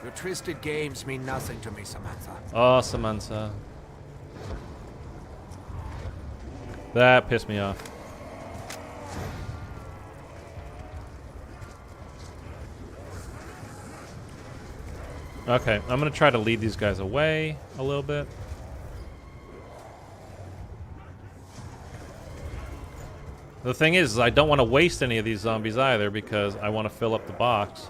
Your twisted games mean nothing to me, Samantha. Oh, Samantha. That pissed me off. Okay, I'm gonna try to lead these guys away a little bit. The thing is I don't want to waste any of these zombies either because I want to fill up the box.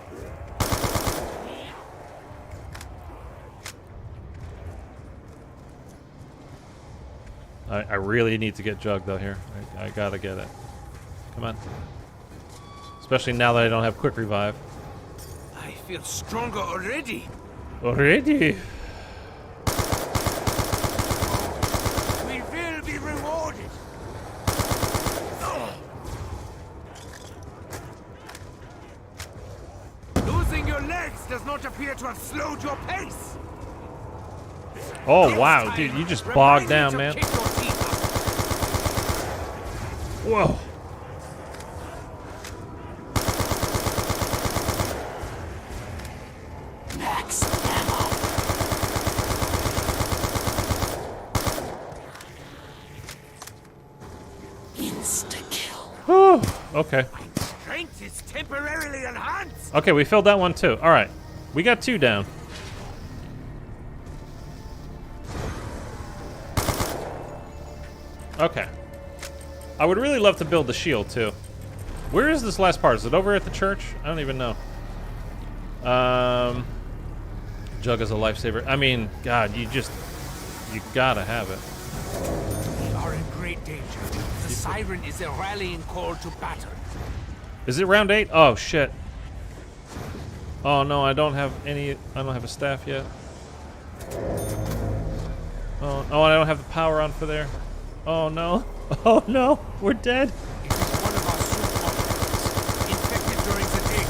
I really need to get Jug though here. I gotta get it. Come on. Especially now that I don't have quick revive. I feel stronger already. Already? We will be rewarded. Losing your legs does not appear to have slowed your pace. Oh wow, dude, you just bogged down, man. Whoa. Max ammo. Insta-kill. Whew. Okay. Strength is temporarily enhanced. Okay, we filled that one too. All right, we got 2 down. Okay. I would really love to build the shield too. Where is this last part? Is it over at the church? I don't even know. Jug is a lifesaver. I mean, God, you gotta have it. We are in great danger. The siren is a rallying call to battle. Is it round 8? Oh shit. Oh no, I don't have a staff yet. Oh, I don't have the power on for there. Oh no. Oh no, we're dead. It is one of our suit operatives, infected during the dig.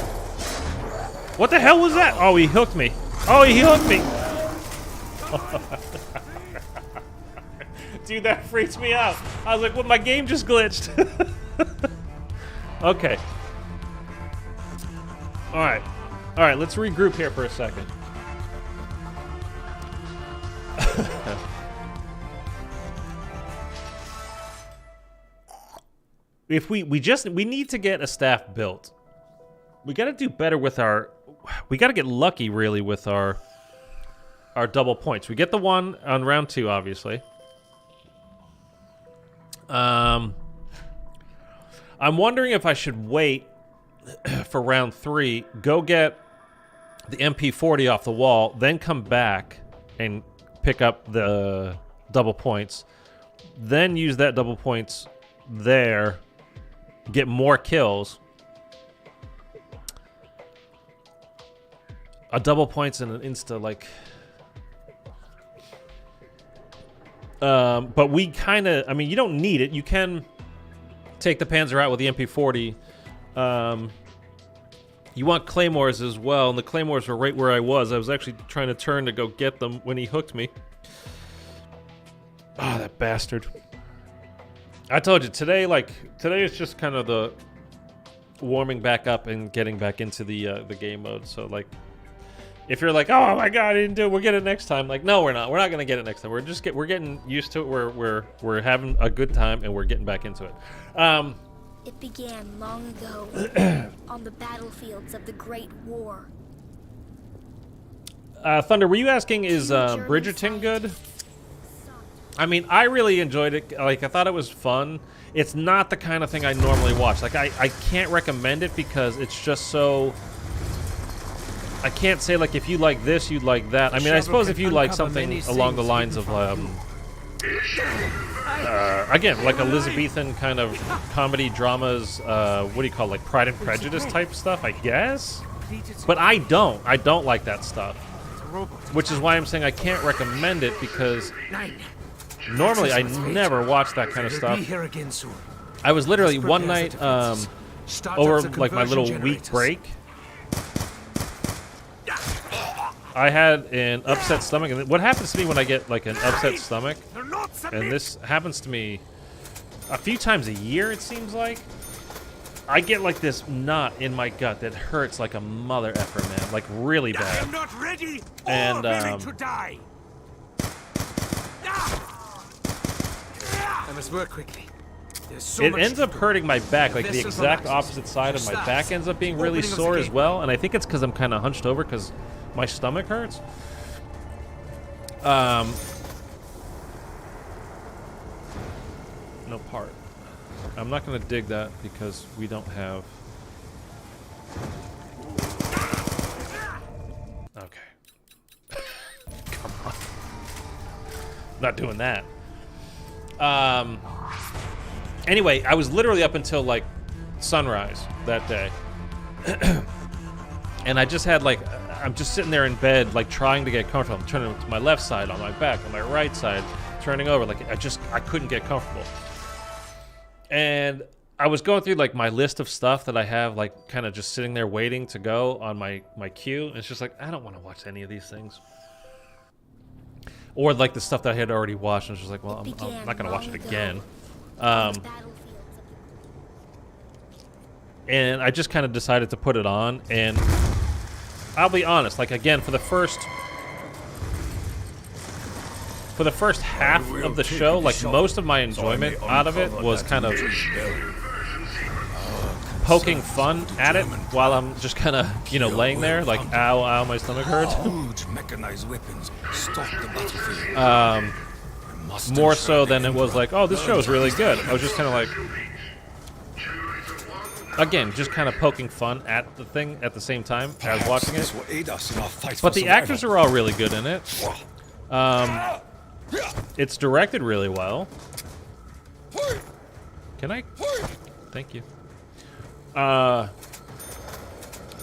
What the hell was that? Oh, he hooked me. Oh, he hooked me. Dude, that freaks me out. I was like, well, my game just glitched. Okay. All right, let's regroup here for a second. If we need to get a staff built. We got to do better with we got to get lucky really with our double points. We get the one on round 2 obviously. I'm wondering if I should wait for round 3, go get the MP40 off the wall, then come back and pick up the double points, then use that double points there, get more kills. A double points and an insta, like... but we kind of... I mean, you don't need it. You can take the Panzer out with the MP40. You want Claymores as well, and the Claymores were right where I was. I was actually trying to turn to go get them when he hooked me. Ah, that bastard. I told you, today is just kind of the warming back up and getting back into the game mode. So, like, if you're like, oh my god, I didn't do it, we'll get it next time. Like, no, we're not. We're not gonna get it next time. We're getting used to it. We're having a good time, and we're getting back into it. It began long ago on the battlefields of the Great War. Thunder, were you asking is Bridgerton good? I mean, I really enjoyed it. Like, I thought it was fun. It's not the kind of thing I normally watch. Like, I can't recommend it because it's just so... I can't say, like, if you like this, you'd like that. I mean, I suppose if you like something along the lines of, again, like Elizabethan kind of comedy dramas, what do you call it, like Pride and Prejudice type stuff, I guess? But I don't like that stuff. Which is why I'm saying I can't recommend it, because normally I never watch that kind of stuff. I was literally one night over like my little week break. I had an upset stomach, and what happens to me when I get like an upset stomach, and this happens to me a few times a year, it seems like, I get like this knot in my gut that hurts like a mother effer, man, like really bad. I am not ready And willing to die. I must work quickly. So it ends up hurting my back, like the exact opposite side of my back ends up being really sore as well, and I think it's because I'm kind of hunched over because my stomach hurts. No part. I'm not going to dig that because we don't have... Okay. Come on. Not doing that. Anyway, I was literally up until like sunrise that day. And I just had like, I'm just sitting there in bed, like trying to get comfortable. I'm turning to my left side, on my back, on my right side, turning over. Like I couldn't get comfortable. And I was going through like my list of stuff that I have, like kind of just sitting there waiting to go on my queue. And it's just like, I don't want to watch any of these things. Or like the stuff that I had already watched. And it's just like, well, I'm not going to watch it again. And I just kind of decided to put it on, and I'll be honest, like again, for the first half of the show, like most of my enjoyment out of it was kind of poking fun at it while I'm just kind of, you know, laying there like, ow, ow, my stomach hurts. Huge mechanized weapons stalk the battlefield. More so than it was like, oh, this show is really good. I was just kind of like, again, just kind of poking fun at the thing at the same time as watching it. But the actors are all really good in it. It's directed really well. Can I? Thank you.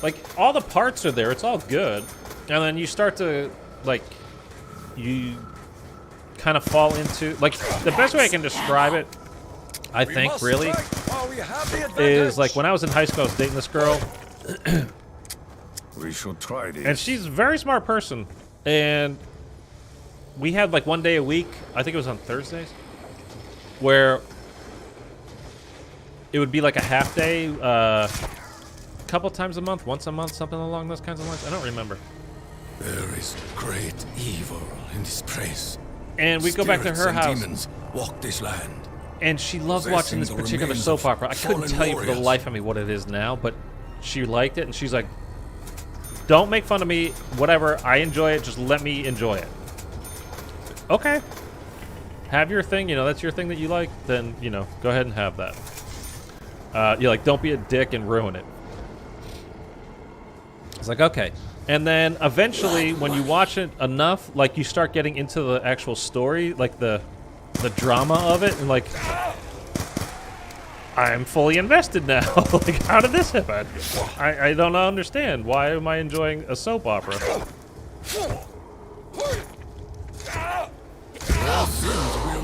Like, all the parts are there. It's all good. And then you start to, like, you kind of fall into, like, the best way I can describe it, I think, really, is like when I was in high school, I was dating this girl. We should try this. And she's a very smart person. And we had like one day a week, I think it was on Thursdays, where it would be like a half day, a couple times a month, once a month, something along those kinds of lines. I don't remember. There is great evil in this place. And we go back to her house. Demons walk this land. And she loved watching this particular soap opera. I couldn't tell you for the life of me what it is now, but she liked it, and she's like, don't make fun of me, whatever, I enjoy it, just let me enjoy it. Okay. Have your thing, you know, that's your thing that you like, then, you know, go ahead and have that. You're like, don't be a dick and ruin it. It's like, okay. And then eventually, when you watch it enough, like, you start getting into the actual story, like the drama of it, and like, I'm fully invested now. Like, how did this happen? I don't understand. Why am I enjoying a soap opera?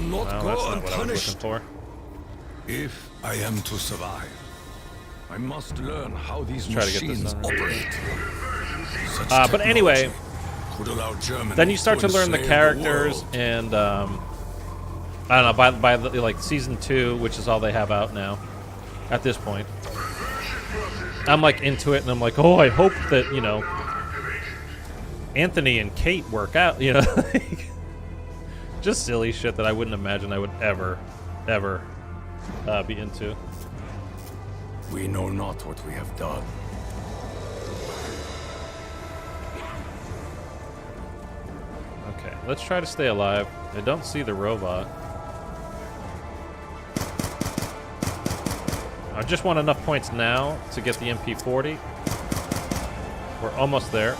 No, that's not what I was looking for. If I am to survive, I must learn how these Try to get this machines done, operate. But anyway, then you start to learn the enslave characters, world. and I don't know, by the, like season 2, which is all they have out now, at this point, I'm like into it, and I'm like, oh, I hope that, you know, Anthony and Kate work out, you know, just silly shit that I wouldn't imagine I would ever be into. We know not what we have done. Okay, let's try to stay alive. I don't see the robot. I just want enough points now to get the MP40. We're almost there.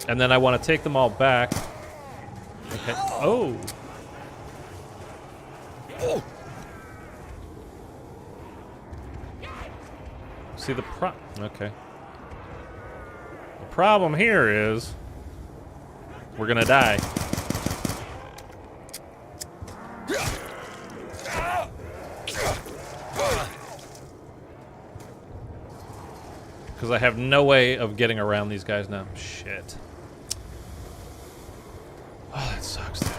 And then I want to take them all back. Okay. Oh. Oh, See the okay. The problem here is we're gonna die. Because I have no way of getting around these guys now. Shit. Oh, that sucks, dude.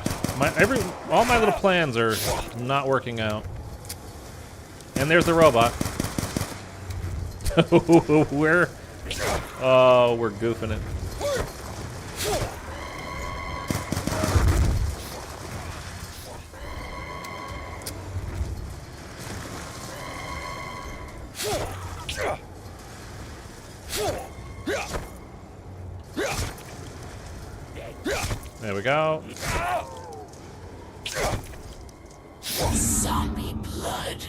All my little plans are not working out. And there's the robot. we're goofing it. There we go. Zombie blood.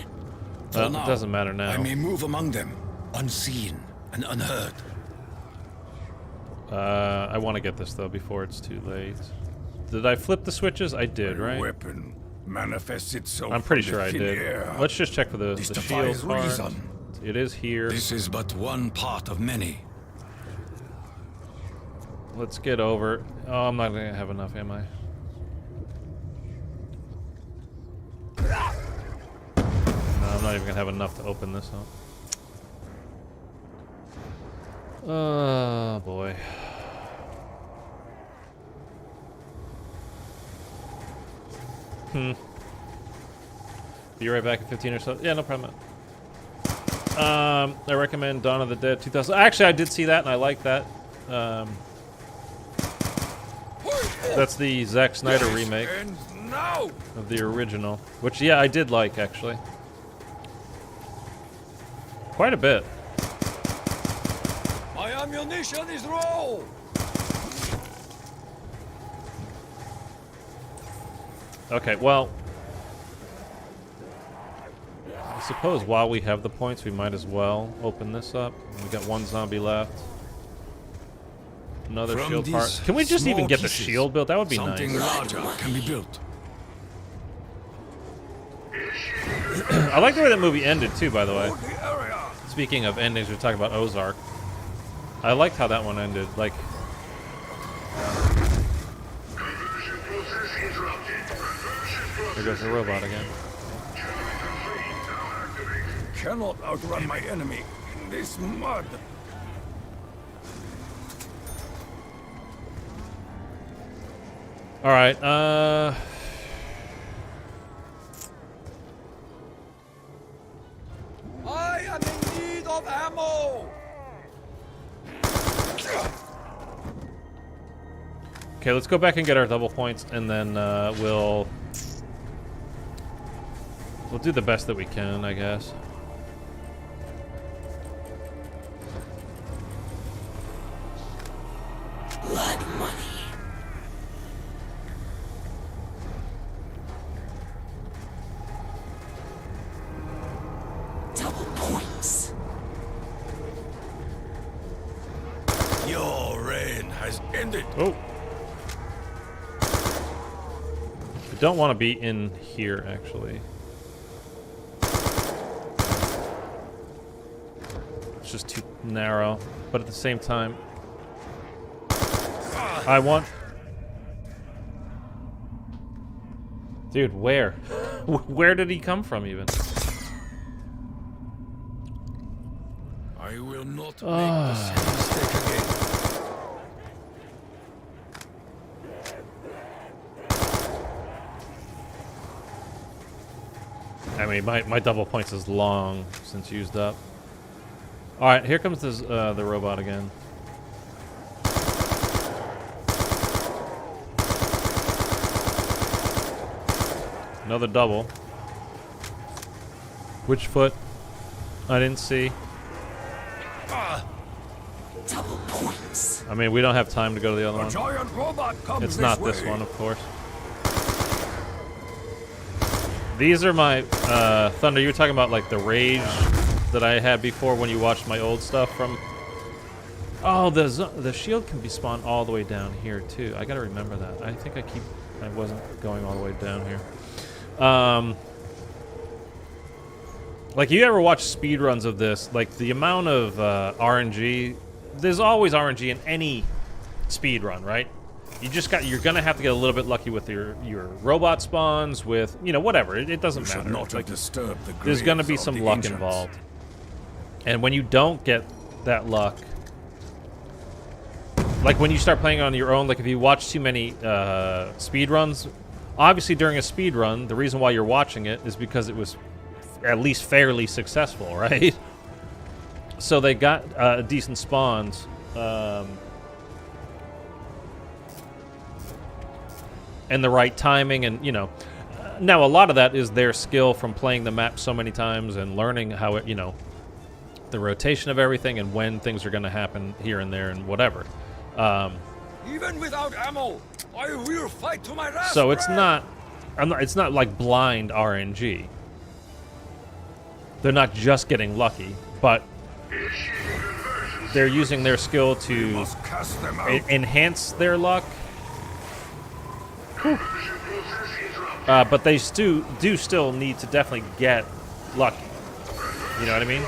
Well, it doesn't matter now. I may move among them, unseen and unheard. I want to get this though before it's too late. Did I flip the switches? I did, right? Weapon manifests itself. I'm pretty from sure the I thin did. air. Let's just check for the This shield defies part. reason. It is here. This is but one part of many. Let's get over. Oh, I'm not gonna have enough, am I? No, I'm not even gonna have enough to open this up. Oh boy. Be right back in 15 or so. Yeah, no problem. I recommend Dawn of the Dead 2000. Actually, I did see that and I like that. That's the Zack Snyder remake And now, of the original, which yeah, I did like actually. Quite a bit. my ammunition is low. Okay, well, I suppose while we have the points, we might as well open this up. We got one zombie left. Another From shield these part. Can we just even small get the pieces, shield built? That would be something nice. larger can be built. I like the way that movie ended too, by the way. Hold the area. Speaking of endings, we're talking about Ozark. I liked how that one ended. Like, there goes the robot again. Cannot outrun my enemy in this mud. All right. I am in need of ammo. Okay, let's go back and get our double points, and then we'll do the best that we can, I guess. Blood money. Double points. Your reign has ended. Oh. I don't want to be in here, actually. It's just too narrow. But at the same time, I want... Dude, where? Where did he come from, even? I will not make the same mistake again. I mean, my double points is long since used up. All right, here comes this, the robot again. Another double. Which foot? I didn't see. Double points. I mean, we don't have time to go to the other A one. giant robot comes It's not way. this one, of course. These are my Thunder. You were talking about like the rage that I had before when you watched my old stuff from. Oh, the shield can be spawned all the way down here too. I gotta remember that. I think I keep I wasn't going all the way down here. Like, you ever watch speedruns of this? Like, the amount of RNG... There's always RNG in any speedrun, right? You're gonna have to get a little bit lucky with your robot spawns, with, you know, whatever. It doesn't matter. Not Like, disturb the there's gonna be graves of some the luck ancients. involved. And when you don't get that luck... Like, when you start playing on your own, like, if you watch too many speedruns... Obviously, during a speedrun, the reason why you're watching it is because it was at least fairly successful, right? So they got decent spawns. And the right timing, and, you know... now, a lot of that is their skill from playing the map so many times and learning how it, you know... the rotation of everything and when things are going to happen here and there and whatever. Even without ammo, I will fight to my last So it's breath. it's not like blind RNG. They're not just getting lucky, but they're using their skill to Must cast them out. enhance their luck. But they do still need to definitely get lucky. You know what I mean?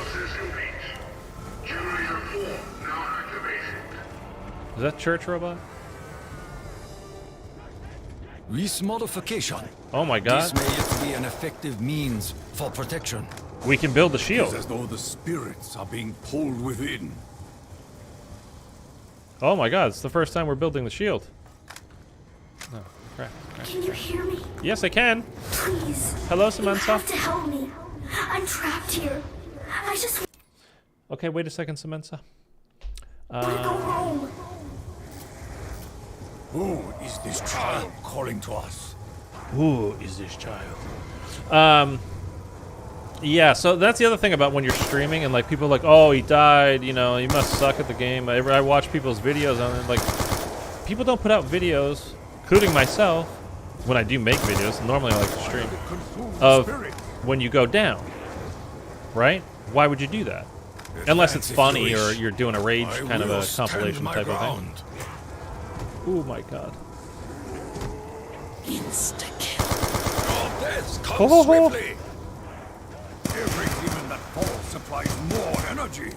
Is that church robot? This modification. Oh my god. This may yet be an effective means for protection. We can build the It's shield. as though the spirits are being pulled within. Oh my god, it's the first time we're building the shield. Oh, crap. Can you hear me? Yes, I can. Please. Hello, You Samantha. have to help me. I'm trapped here. I just Okay, wait a second, Samantha. want to go home. Who is this child calling to us? Who is this child? Yeah, so that's the other thing about when you're streaming and, like, people are like, oh, he died, you know, he must suck at the game. I watch people's videos on it, like, people don't put out videos, including myself, when I do make videos, normally I like to stream, of when you go down, right? Why would you do that? Unless it's funny or you're doing a rage kind of a compilation type of thing. Oh my god. Insta-kill. Your death comes Oh. swiftly. Every demon that falls supplies more energy.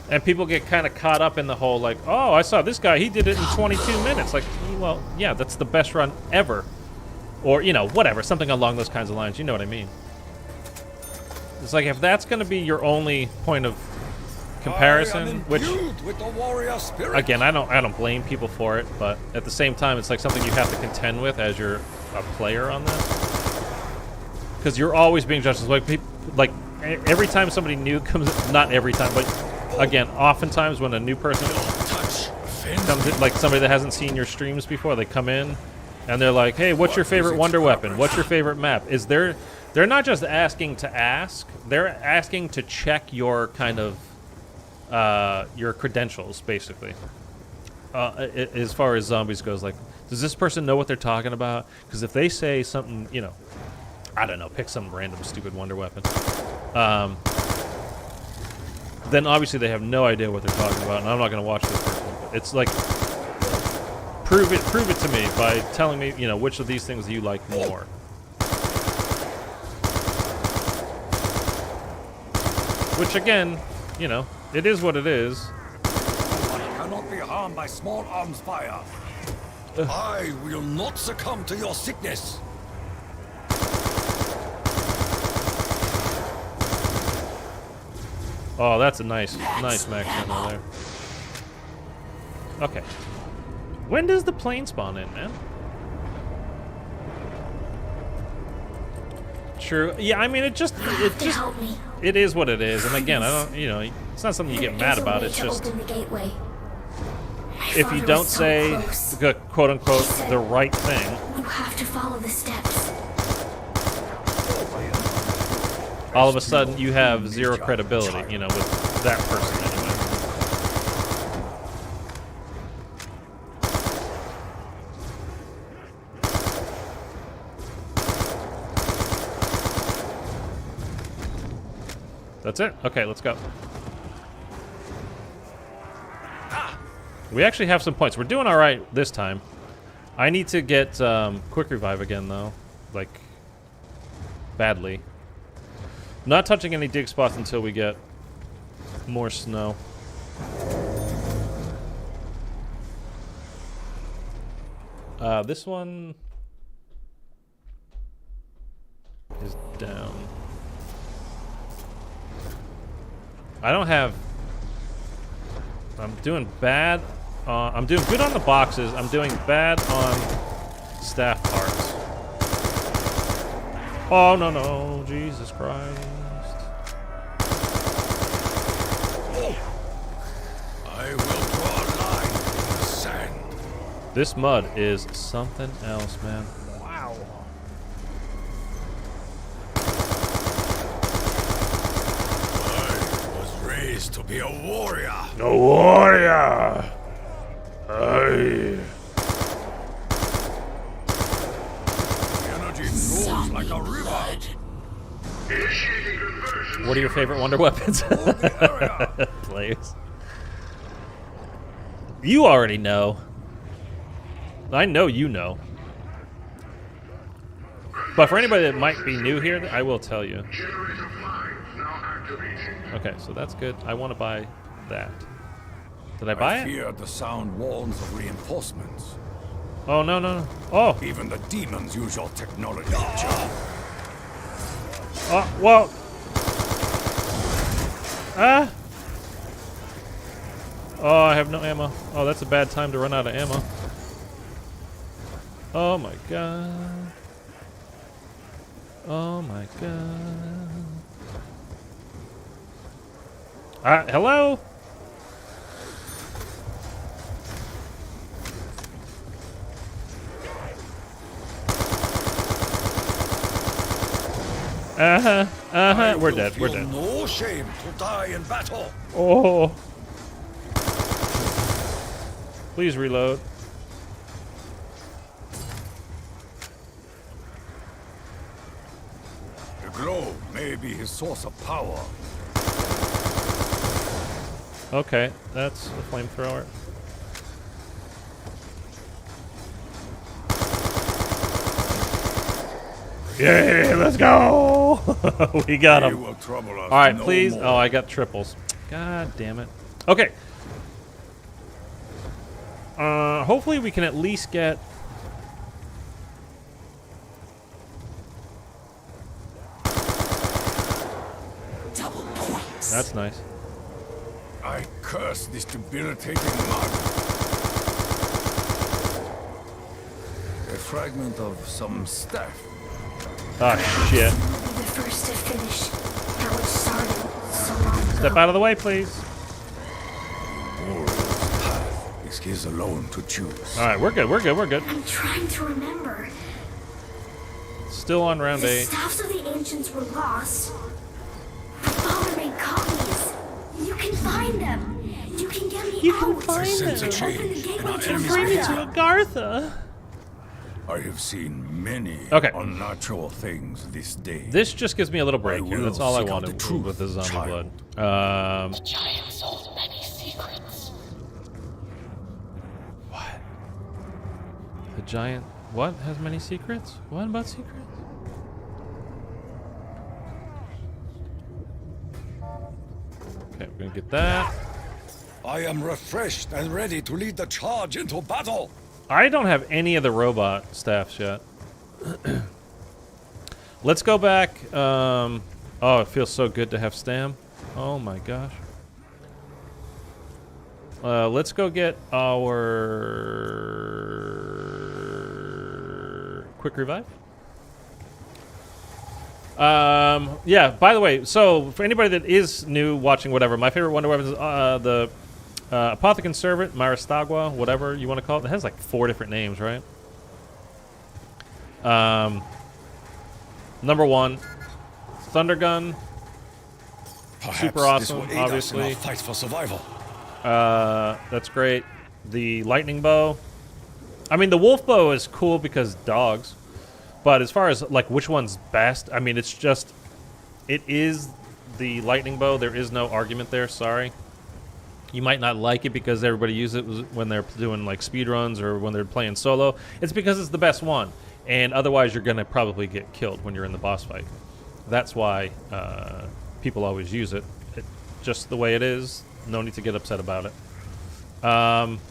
And people get kind of caught up in the whole, like, oh, I saw this guy, he did it in 22 minutes. Like, well, yeah, that's the best run ever. Or, you know, whatever, something along those kinds of lines. You know what I mean? It's like, if that's going to be your only point of comparison, which, with the warrior spirit. again, I don't blame people for it, but at the same time, it's like something you have to contend with as you're a player on this. Because you're always being judged as, like, every time somebody new comes, not every time, but again, oftentimes when a new person comes in, like somebody that hasn't seen your streams before, they come in and they're like, hey, what's your favorite wonder weapon? What's your favorite map? They're not just asking to ask, they're asking to check your kind of your credentials, basically. As far as zombies goes, like, does this person know what they're talking about? Because if they say something, you know, I don't know, pick some random stupid wonder weapon, then obviously they have no idea what they're talking about, and I'm not going to watch this person. It's like, prove it to me by telling me, you know, which of these things you like more. Which, again, you know, it is what it is. One cannot be harmed by small arms fire. I will not succumb to your sickness. Oh, that's a nice max ammo there. Okay. When does the plane spawn in, man? True. Yeah, I mean, it just Help me. it is what it is. And again, I don't, you know, it's not something you get mad about. It's just Open the gateway. My if father you was don't so say close. the quote unquote the right thing, You have to follow the steps. all of a sudden you have zero credibility, you know, with that person anyway. That's it? Okay, let's go. We actually have some points. We're doing all right this time. I need to get quick revive again, though. Like, badly. Not touching any dig spots until we get more snow. This one is down. I don't have... I'm doing bad. I'm doing good on the boxes. I'm doing bad on staff parts. Oh, no, no. Jesus Christ. I will draw a line in the sand. This mud is something else, man. Wow. I was raised to be a warrior. A warrior. Aye. The energy flows like a river. Initiating conversion. What are your favorite wonder weapons? Please. You already know. I know you know. But for anybody that might be new here, I will tell you. Generator 5 now activating. Okay, so that's good. I want to buy that. Did I buy I it? fear the sound warns of reinforcements. Oh, no, no, no. Oh, Even the demons use your technology. well. Ah. Oh, I have no ammo. Oh, that's a bad time to run out of ammo. Oh my god. Oh my god. Hello? We're dead. We're dead. No shame to die in battle. Oh. Please reload. The glow may be his source of power. Okay, that's a flamethrower. Yeah, let's go! We got He him. will trouble us. All right, no please. more. Oh, I got triples. God damn it. Okay. Hopefully we can at least get... Double points. That's nice. I curse this debilitating mud. A fragment of some staff. Oh, shit. I'll be the first to finish how it started so long ago. Step out of the way, please. Warrior's path is his alone to choose. All right, we're good. We're good. We're good. I'm trying to remember. Still on round The 8. staffs of the ancients were lost. My father made copies. You can find them. You can get me out. I sense a Open the change in gateway our to enemy's Gaia. behavior. Agartha. I have seen many Okay. unnatural things this day. This just gives me a little break I here. will That's all I seek out wanted the truth, with the zombie child. blood. The giants hold many secrets. What? The giant... What has many secrets? What about secrets? Okay, we're gonna get that. I am refreshed and ready to lead the charge into battle. I don't have any of the robot staffs yet. Let's go back. Oh, it feels so good to have Stam. Oh my gosh. Let's go get our quick revive. Yeah, by the way, so for anybody that is new watching whatever, my favorite wonder weapon is the Apothecon Servant, Maristagua, whatever you want to call it. It has like 4 different names, right? Number 1, Thunder Gun. Perhaps Super this awesome, will aid us in obviously. our fight for survival. That's great. The Lightning Bow. I mean, the Wolf Bow is cool because dogs. But as far as like which one's best, I mean, it's just, it is the lightning bow. There is no argument there. Sorry. You might not like it because everybody uses it when they're doing like speed runs or when they're playing solo. It's because it's the best one, and otherwise you're gonna probably get killed when you're in the boss fight. That's why people always use it. It's just the way it is. No need to get upset about it. Let's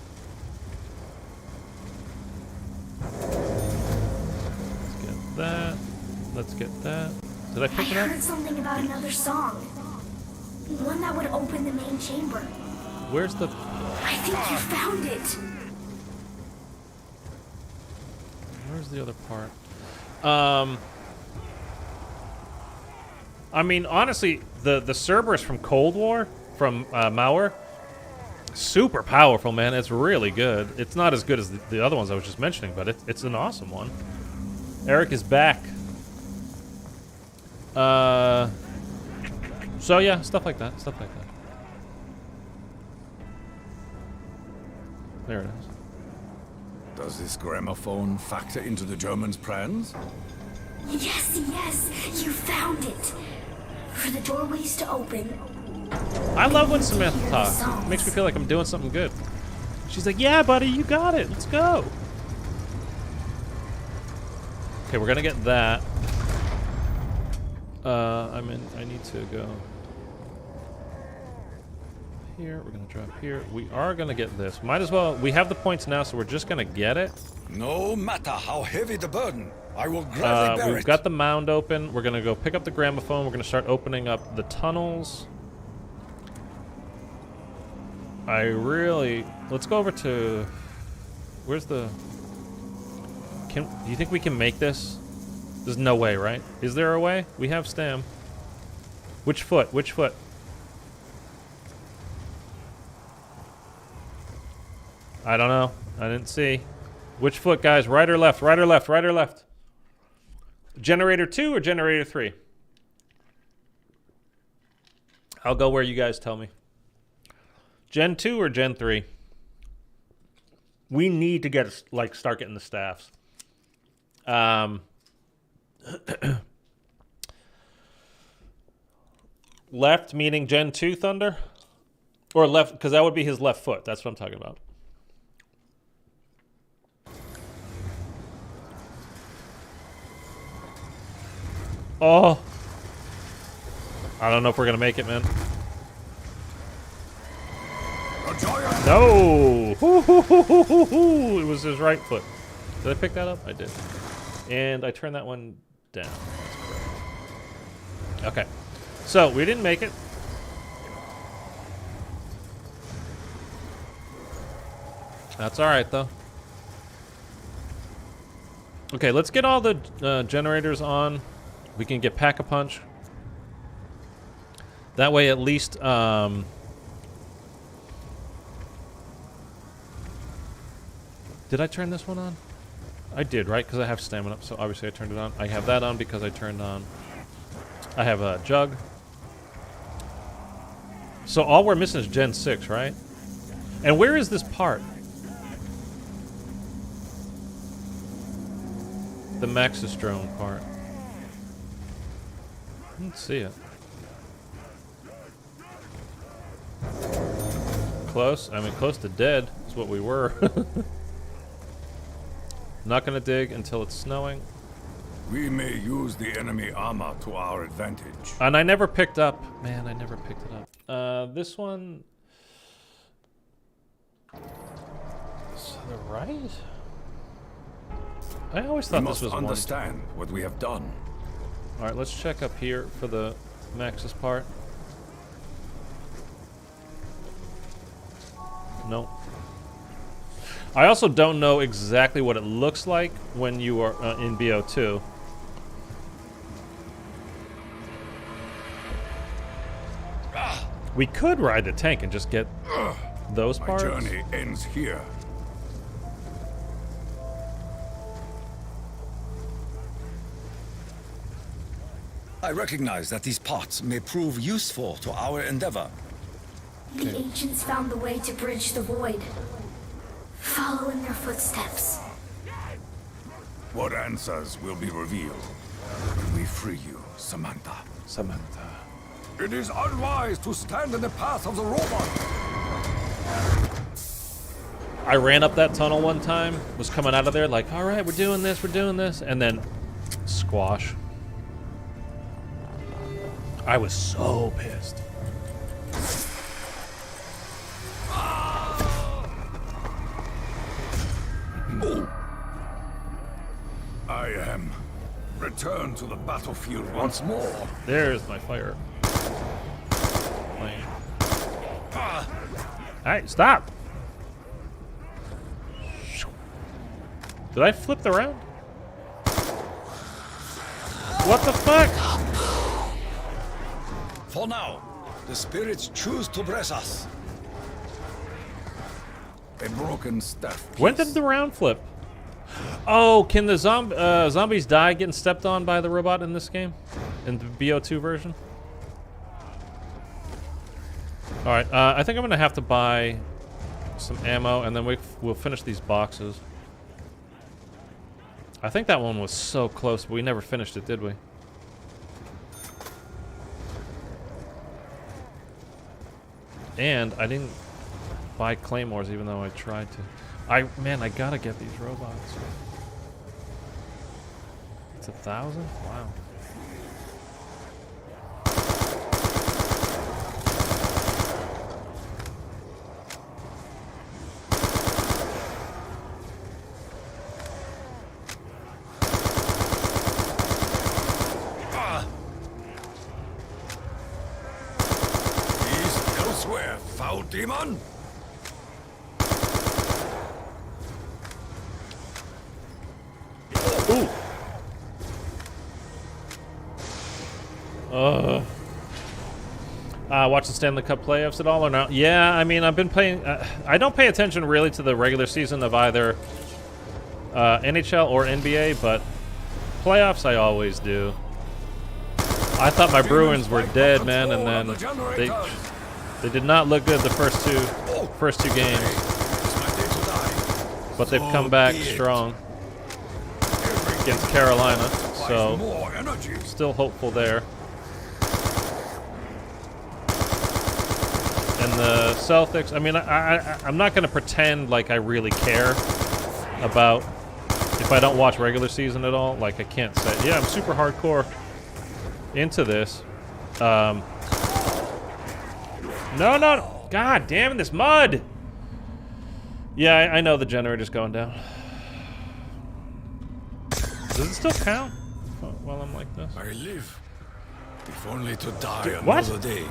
get that. Let's get that. Did I pick it up? I heard something about another song. One that would open the main chamber. Where's the... I think you found it. Where's the other part? I mean, honestly, the Cerberus from Cold War, from Mauer, super powerful, man. It's really good. It's not as good as the other ones I was just mentioning, but it's an awesome one. Eric is back. So yeah, stuff like that. Stuff like that. There it is. Does this gramophone factor into the Germans' plans? Yes, you found it. For the doorways to open. I love when Samantha talks. It makes me feel like I'm doing something good. She's like, yeah, buddy, you got it. Let's go. Okay, we're gonna get that. I need to go here. We're gonna drop here. We are gonna get this. Might as well. We have the points now, so we're just gonna get it. No matter how heavy the burden, I will gladly bear We've got the mound open. We're gonna go pick up the gramophone. We're gonna start opening up the tunnels. Let's go over to... Where's the... Do you think we can make this? There's no way, right? Is there a way? We have stam. Which foot? Which foot? I don't know. I didn't see. Which foot, guys? Right or left? Right or left? Right or left? Generator 2 or generator 3? I'll go where you guys tell me. Gen 2 or Gen 3? We need to get, like, start getting the staffs. Left meaning Gen 2 Thunder? Or left, because that would be his left foot. That's what I'm talking about. Oh. I don't know if we're going to make it, man. No! It was his right foot. Did I pick that up? I did. And I turned that one down. That's correct. Okay. So, we didn't make it. That's alright, though. Okay, let's get all the generators on. We can get Pack-a-Punch. That way, at least... Did I turn this one on? I did, right? Because I have stamina, so obviously I turned it on. I have that on because I turned on... I have a jug. So all we're missing is Gen 6, right? And where is this part? The Maxis drone part. I didn't see it. Close? I mean, close to dead is what we were. Not gonna dig until it's snowing. We may use the enemy armor to our advantage. And I never picked up... Man, I never picked it up. This one... To the right? I always thought this was one. We must understand what we have done. Alright, let's check up here for the Maxis part. Nope. I also don't know exactly what it looks like when you are in BO2. We could ride the tank and just get those parts. My journey ends here. I recognize that these parts may prove useful to our endeavor. The ancients found the way to bridge the void. Follow in their footsteps. What answers will be revealed when we free you, Samantha? Samantha. It is unwise to stand in the path of the robot. I ran up that tunnel one time, was coming out of there like, all right, we're doing this, and then squash. I was so pissed. I am returned to the battlefield once more. There's my fire. Alright, stop! Did I flip the round? What the fuck? For now, the spirits choose to bless us. A broken staff piece. When did the round flip? Oh, can the zombies die getting stepped on by the robot in this game? In the BO2 version? Alright, I think I'm gonna have to buy some ammo and then we'll finish these boxes. I think that one was so close, but we never finished it, did we? And I didn't buy claymores even though I tried to. Man, I gotta get these robots. It's 1,000? Wow. He's elsewhere, foul demon. Ooh. Watch the Stanley Cup playoffs at all or not? Yeah, I mean, I've been playing. I don't pay attention really to the regular season of either NHL or NBA, but playoffs I always do. I thought my Bruins were dead, man, and then they did not look good the first two games, but they've come back strong against Carolina, so still hopeful there. And the Celtics, I mean, I'm not going to pretend like I really care about if I don't watch regular season at all. Like, I can't say, yeah, I'm super hardcore into this. No, God damn it, this mud! Yeah, I know the generator's going down. Does it still count while I'm like this? I live, if only to die what? another day.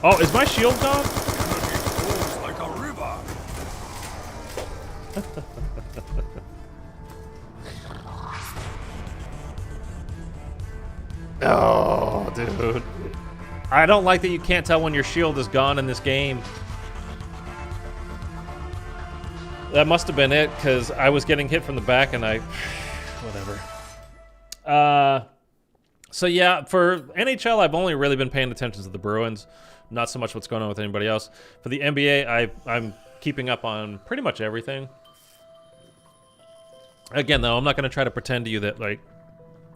Oh, is my shield gone? Energy flows like a river. Oh, dude. I don't like that you can't tell when your shield is gone in this game. That must have been it, because I was getting hit from the back and I... Whatever. So yeah, for NHL, I've only really been paying attention to the Bruins. Not so much what's going on with anybody else. For the NBA, I'm keeping up on pretty much everything. Again, though, I'm not going to try to pretend to you that, like,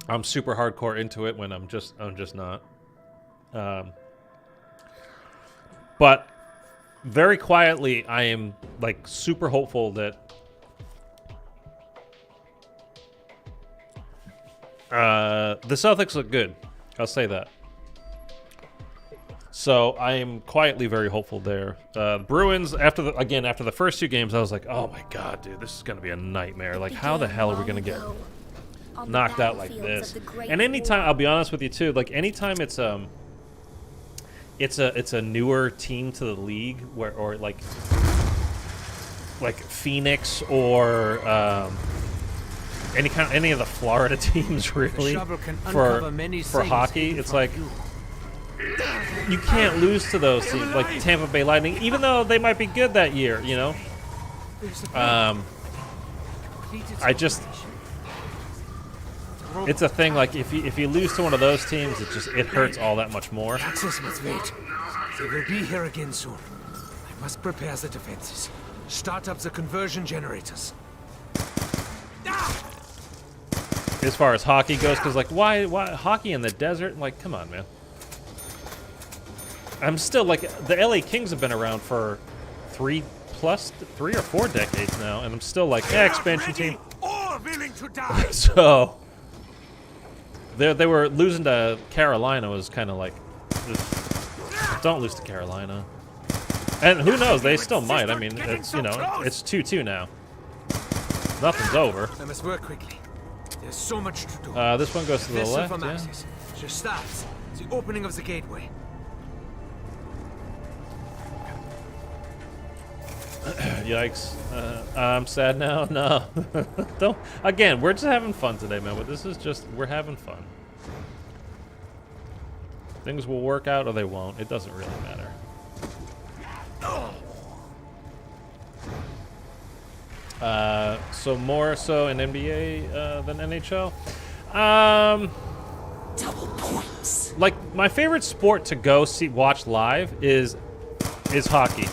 I'm super hardcore into it when I'm just not. But very quietly, I am like super hopeful that the Celtics look good. I'll say that. So I am quietly very hopeful there. Bruins, after the first two games, I was like, oh my god, dude, this is gonna be a nightmare. Like, how the hell are we gonna get knocked out like this? And anytime, I'll be honest with you too, like anytime it's a newer team to the league, or like Phoenix or any of the Florida teams really for hockey, it's like you can't lose to those teams like Tampa Bay Lightning, even though they might be good that year, you know. It's a thing, like if you lose to one of those teams, it hurts all that much more. Access must wait. They will be here again soon. I must prepare the defenses. Start up the conversion generators. As far as hockey goes, because like why hockey in the desert? Like, come on, man. I'm still like the LA Kings have been around for 3 or 4 decades now, and I'm still like, yeah, expansion team. Or willing to die. So they were losing to Carolina was kind of like, don't lose to Carolina. And who knows? They still might. I mean, it's it's 2-2 now. Nothing's over. I must work quickly. There's so much to do. This one goes to the left. From Yeah. Axis. Just starts. The opening of the gateway. Yikes! I'm sad now. No, don't. Again, we're just having fun today, man. But this is we're having fun. Things will work out or they won't. It doesn't really matter. So more so in NBA than NHL. Double points. Like my favorite sport to go watch live is hockey.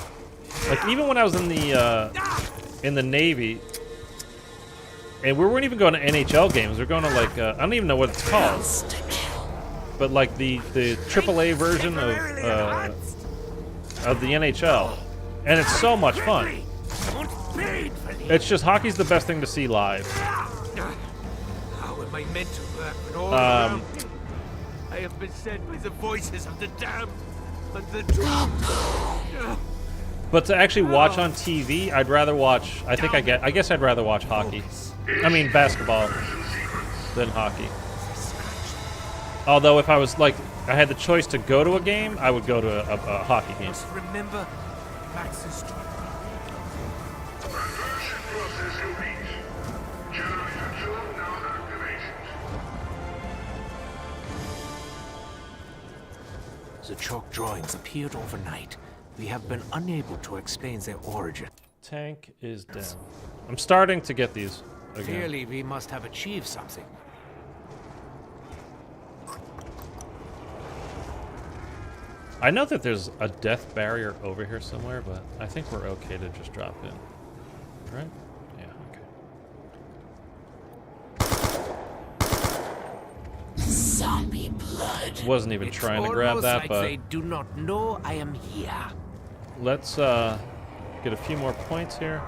Like even when I was in the Navy, and we weren't even going to NHL games. We're going to like I don't even know what it's called, but like the AAA version of the NHL, and it's so much fun. It's just hockey's the best thing to see live. How am I meant to work with all around me? I have been sent by the voices of the damned and the doomed. But to actually watch on TV, I'd rather watch. I guess I'd rather watch hockey. I mean basketball than hockey. Although if I was like, I had the choice to go to a game, I would go to a hockey game. Just remember Max's story. The chalk drawings appeared overnight. We have been unable to explain their origin. Tank is down. I'm starting to get these again. Clearly, we must have achieved something. I know that there's a death barrier over here somewhere, but I think we're okay to just drop in. Right? Yeah, okay. Zombie blood. Wasn't even trying to grab that, like but they do not know I am here. let's get a few more points here.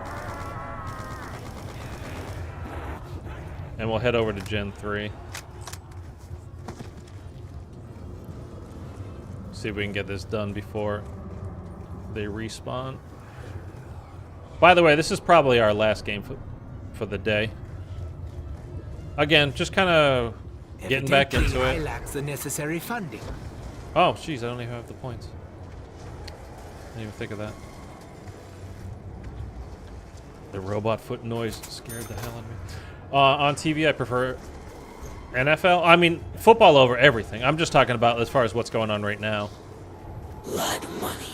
And we'll head over to Gen 3. See if we can get this done before they respawn. By the way, this is probably our last game for the day. Again, just kind of getting back into I it. lack the necessary funding. Oh, jeez, I don't even have the points. I didn't even think of that. The robot foot noise scared the hell out of me. On TV, I prefer NFL. I mean, football over everything. I'm just talking about as far as what's going on right now. Blood money.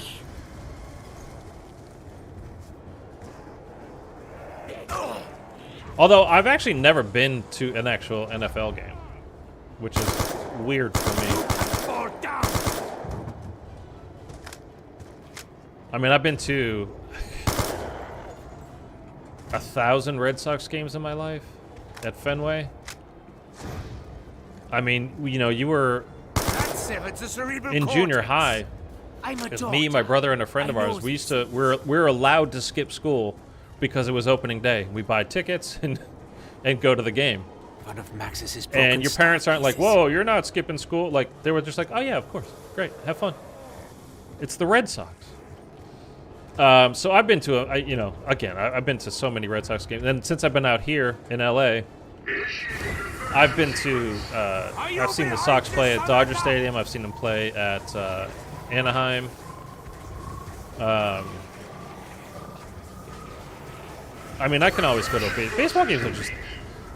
Although, I've actually never been to an actual NFL game, which is weird for me. Fall down. I mean, I've been to 1,000 Red Sox games in my life at Fenway. I mean, you know, you were That's it's a cerebral in junior cortex. high. I'm a Because doctor. me, my brother, and a friend of I ours, know we used to we're allowed to skip school because it was opening day. We buy tickets and go to the game. One of Max's And your parents aren't like, "Whoa, you're not skipping school." Like they were just like, "Oh yeah, of course, great, have fun." It's the Red Sox. So I've been to I've been to so many Red Sox games, and since I've been out here in LA, I've been to I've seen the Sox play at Dodger Stadium. I've seen them play at Anaheim. I mean, I can always go to baseball games.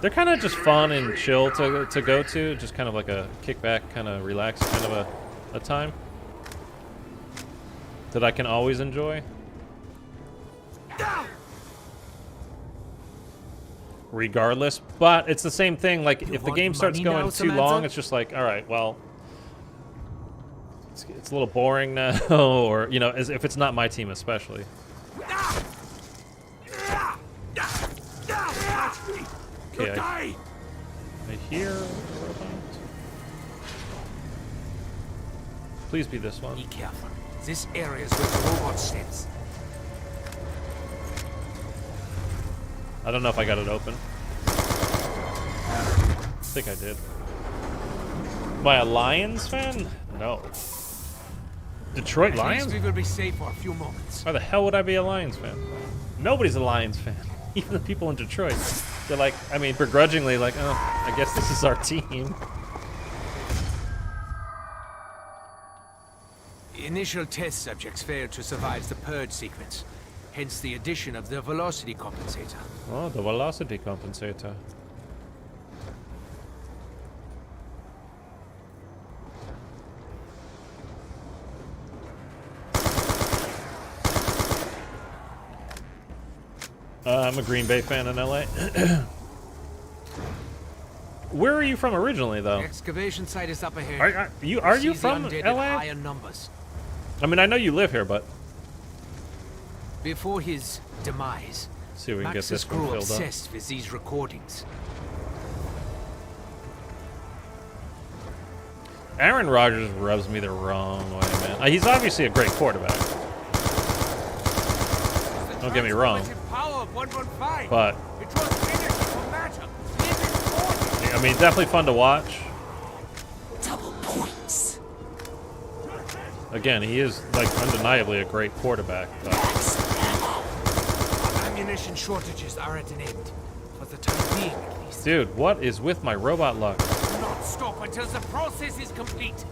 They're kind of just fun and chill to go to. Just kind of like a kickback, kind of relax, kind of a time that I can always enjoy. Regardless, but it's the same thing. Like if the game starts going too long, it's just like, all right, well, it's a little boring now, or you know, as if it's not my team, especially. Okay, I hear a robot. Please be this one. Be careful. This area is where the robot steps. I don't know if I got it open. I think I did. Am I a Lions fan? No. Detroit Lions? At least we will be safe for a few moments. Why the hell would I be a Lions fan? Nobody's a Lions fan. Even the people in Detroit. They're like, I mean, begrudgingly like, oh, I guess this is our team. Initial test subjects failed to survive the purge sequence. Hence the addition of the velocity compensator. Oh, the velocity compensator. I'm a Green Bay fan in LA. Where are you from originally, though? The excavation site is up ahead. Are you See the from undead in LA? higher numbers. I mean, I know you live here, but Before his demise, see if we can get Maxis this one grew filled up. obsessed with these recordings. Aaron Rodgers rubs me the wrong way, man. He's obviously a great quarterback. Don't get me wrong. Power of 115. But It was finished for matter. I mean, definitely fun to watch. Double points. Again, he is like undeniably a great quarterback. But Ammunition shortages are at an end. For the time being, at least. dude, what is with my robot luck? Do not stop until the process is complete.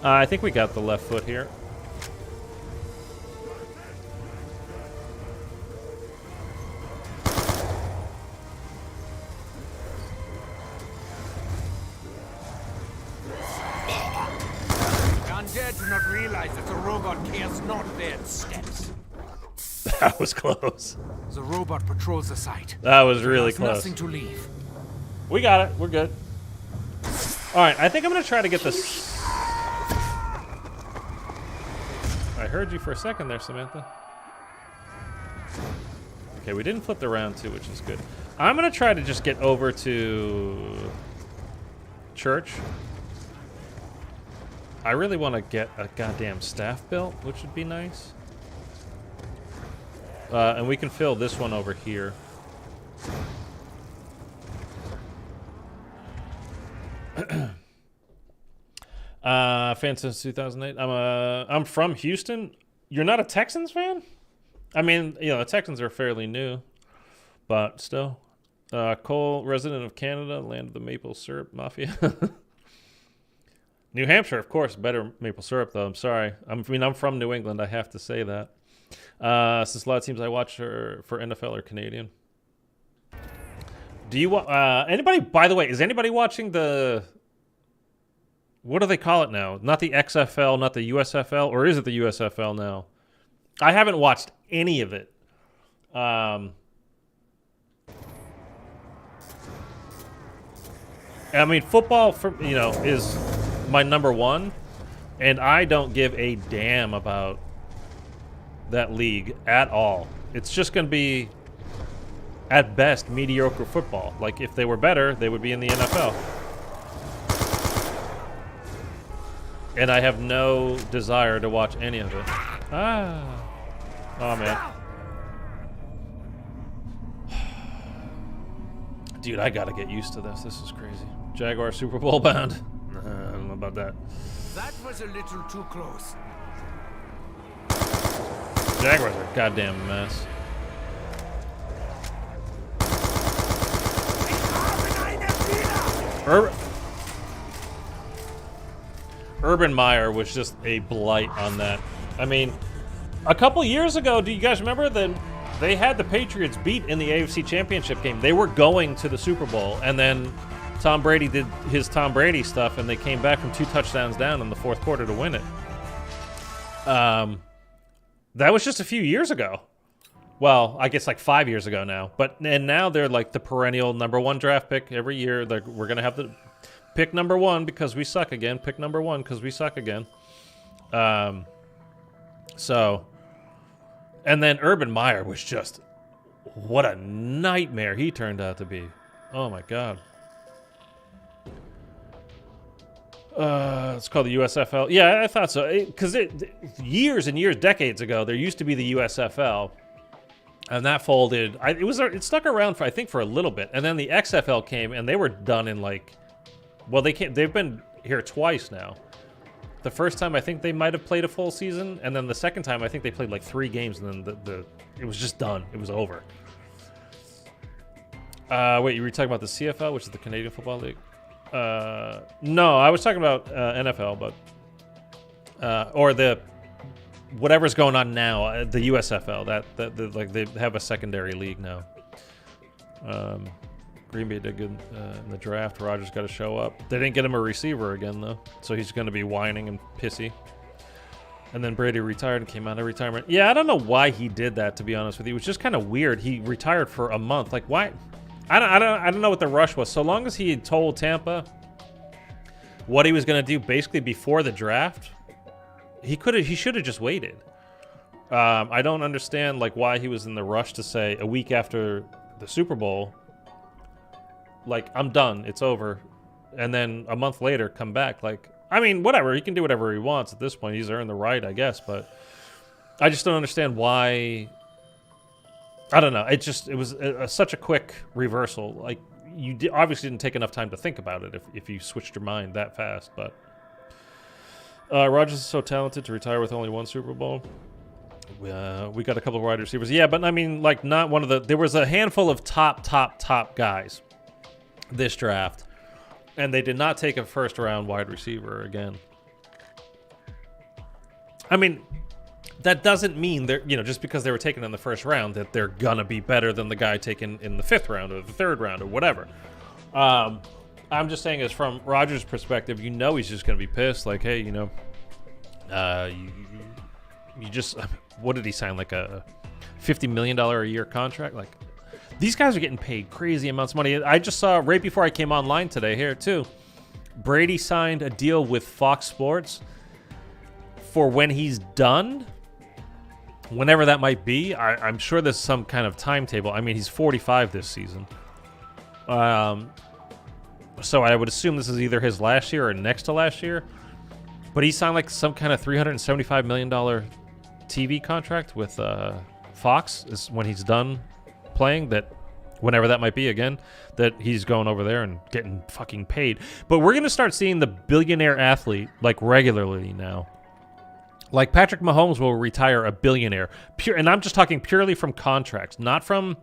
I think we got the left foot here. Undead do not realize that the robot cares not their steps. That was close. The robot patrols the site. That was really There's close. nothing to leave. We got it. We're good. All right, I think I'm gonna try to get this. I heard you for a second there, Samantha. Okay, we didn't flip the round too, which is good. I'm gonna try to just get over to church. I really want to get a goddamn staff built, which would be nice. And we can fill this one over here. Fan since 2008. I'm from Houston. You're not a Texans fan? I mean, you know, the Texans are fairly new, but still. Cole, resident of Canada, land of the maple syrup mafia. New Hampshire, of course, better maple syrup though. I'm sorry. I'm from New England. I have to say that. Since a lot of teams I watch are for NFL or Canadian. Do you anybody? By the way, is anybody watching the? What do they call it now? Not the XFL, not the USFL, or is it the USFL now? I haven't watched any of it. I mean, football, is my number one, and I don't give a damn about that league at all. It's just going to be, at best, mediocre football. Like, if they were better, they would be in the NFL. And I have no desire to watch any of it. Oh, man. Dude, I gotta get used to this. This is crazy. Jaguar Super Bowl bound. I don't know about that. That was a little too close. Jaguars are a goddamn mess. Urban Meyer was just a blight on that. I mean, a couple years ago, do you guys remember that they had the Patriots beat in the AFC Championship game? They were going to the Super Bowl, and then Tom Brady did his Tom Brady stuff, and they came back from 2 touchdowns down in the fourth quarter to win it. That was just a few years ago. Well, I guess like 5 years ago now. And now they're like the perennial #1 draft pick every year. We're going to have the pick #1 because we suck again. Pick #1 because we suck again. And then Urban Meyer was just, what a nightmare he turned out to be. Oh my god. It's called the USFL. Yeah, I thought so. Because years and years, decades ago, there used to be the USFL, and that folded. It stuck around for, I think, for a little bit, and then the XFL came, and they were done in like, well, they've been here twice now. The first time I think they might have played a full season, and then the second time I think they played like 3 games, and then it was just done. It was over. Wait, you were talking about the CFL, which is the Canadian Football League? No, I was talking about NFL, but or the whatever's going on now, the USFL. That like they have a secondary league now. Green Bay did good in the draft. Rodgers got to show up. They didn't get him a receiver again though, so he's going to be whining and pissy. And then Brady retired and came out of retirement. Yeah, I don't know why he did that. To be honest with you, it was just kind of weird. He retired for a month. Like why? I don't know what the rush was. So long as he had told Tampa what he was going to do basically before the draft, he should have just waited. I don't understand like why he was in the rush to say a week after the Super Bowl, like I'm done, it's over, and then a month later come back. Like, I mean, whatever, he can do whatever he wants at this point. He's earned the right, I guess, but I just don't understand why. I don't know. It was such a quick reversal. Like you obviously didn't take enough time to think about it if you switched your mind that fast. But Rodgers is so talented to retire with only 1 Super Bowl. We got a couple of wide receivers. Yeah, but I mean, like not one of the. There was a handful of top guys this draft, and they did not take a first-round wide receiver again. I mean. That doesn't mean they're, just because they were taken in the first round that they're gonna be better than the guy taken in the 5th round or the 3rd round or whatever. I'm just saying, as from Rodgers' perspective, he's just gonna be pissed. Like, hey, you just what did he sign? Like a $50 million a year contract? Like, these guys are getting paid crazy amounts of money. I just saw right before I came online today here too. Brady signed a deal with Fox Sports for when he's done. Whenever that might be, I'm sure there's some kind of timetable. I mean, he's 45 this season. So I would assume this is either his last year or next to last year. But he signed like some kind of $375 million TV contract with Fox is when he's done playing, that whenever that might be again, that he's going over there and getting fucking paid. But we're going to start seeing the billionaire athlete like regularly now. Like Patrick Mahomes will retire a billionaire, and I'm just talking purely from contracts, not from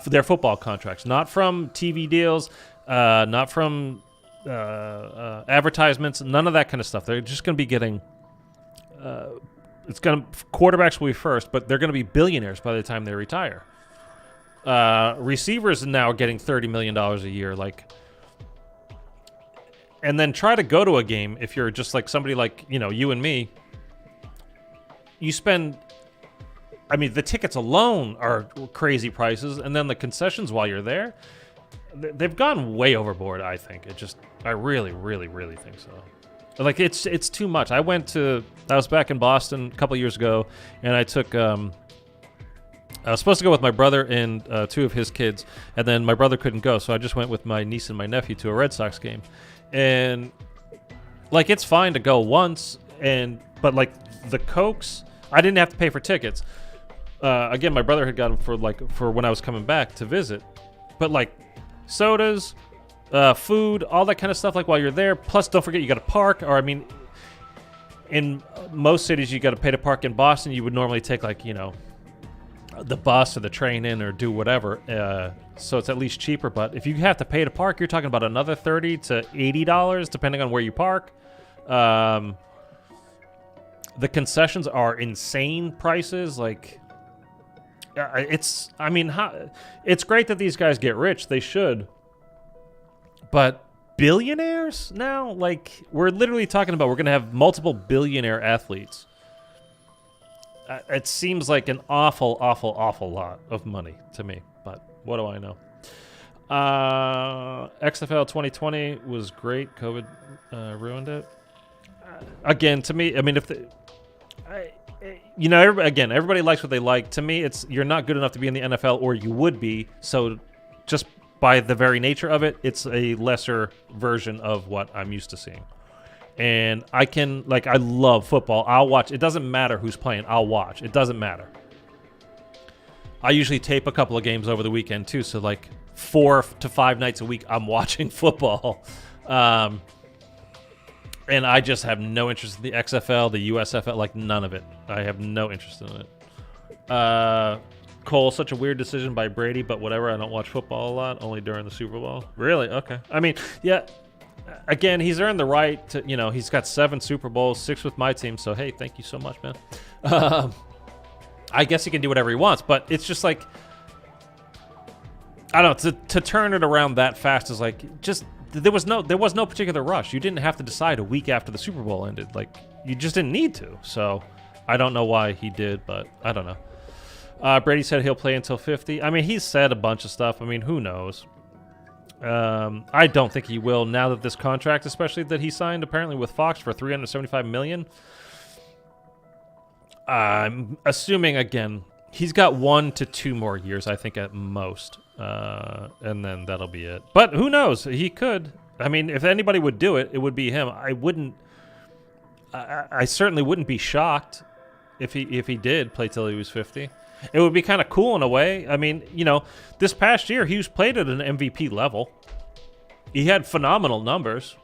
their football contracts, not from TV deals, not from advertisements, none of that kind of stuff. They're just going to be getting. Quarterbacks will be first, but they're going to be billionaires by the time they retire. Receivers now are getting $30 million a year, like. And then try to go to a game if you're just like somebody like you and me. You spend, I mean, the tickets alone are crazy prices, and then the concessions while you're there, they've gone way overboard, I think. I really, really, really think so. Like, it's too much. I was back in Boston a couple years ago, and I took, I was supposed to go with my brother and 2 of his kids, and then my brother couldn't go, so I just went with my niece and my nephew to a Red Sox game. And, like, it's fine to go once, but, like, the Cokes, I didn't have to pay for tickets. Again, my brother had got them for when I was coming back to visit. But like sodas, food, all that kind of stuff. Like while you're there. Plus, don't forget you got to park. Or I mean, in most cities you got to pay to park. In Boston, you would normally take like the bus or the train in or do whatever. So it's at least cheaper. But if you have to pay to park, you're talking about another $30 to $80 depending on where you park. The concessions are insane prices. Like, it's great that these guys get rich. They should. But billionaires now? Like, we're literally talking about we're going to have multiple billionaire athletes. It seems like an awful lot of money to me. But what do I know? XFL 2020 was great. COVID ruined it. Again, to me, I mean, everybody likes what they like. To me, you're not good enough to be in the NFL, or you would be. So just by the very nature of it, it's a lesser version of what I'm used to seeing. And I love football. I'll watch. It doesn't matter who's playing. I'll watch. It doesn't matter. I usually tape a couple of games over the weekend too. So like 4 to 5 nights a week, I'm watching football. And I just have no interest in the XFL, the USFL, like none of it. I have no interest in it. Cole, such a weird decision by Brady, but whatever. I don't watch football a lot, only during the Super Bowl. Really? Okay. I mean, yeah. Again, he's earned the right to, he's got 7 Super Bowls, 6 with my team. So, hey, thank you so much, man. I guess he can do whatever he wants, but it's just like, I don't know, to turn it around that fast is like, just, there was no particular rush. You didn't have to decide a week after the Super Bowl ended. Like, you just didn't need to. So, I don't know why he did, but I don't know. Brady said he'll play until 50. I mean, he's said a bunch of stuff. I mean, who knows? I don't think he will now that this contract, especially that he signed apparently with Fox for $375 million. I'm assuming, again, he's got 1 to 2 more years, I think, at most. And then that'll be it. But who knows? He could. I mean, if anybody would do it, it would be him. I certainly wouldn't be shocked if he did play till he was 50. It would be kind of cool in a way. I mean, this past year, Hughes played at an MVP level. He had phenomenal numbers,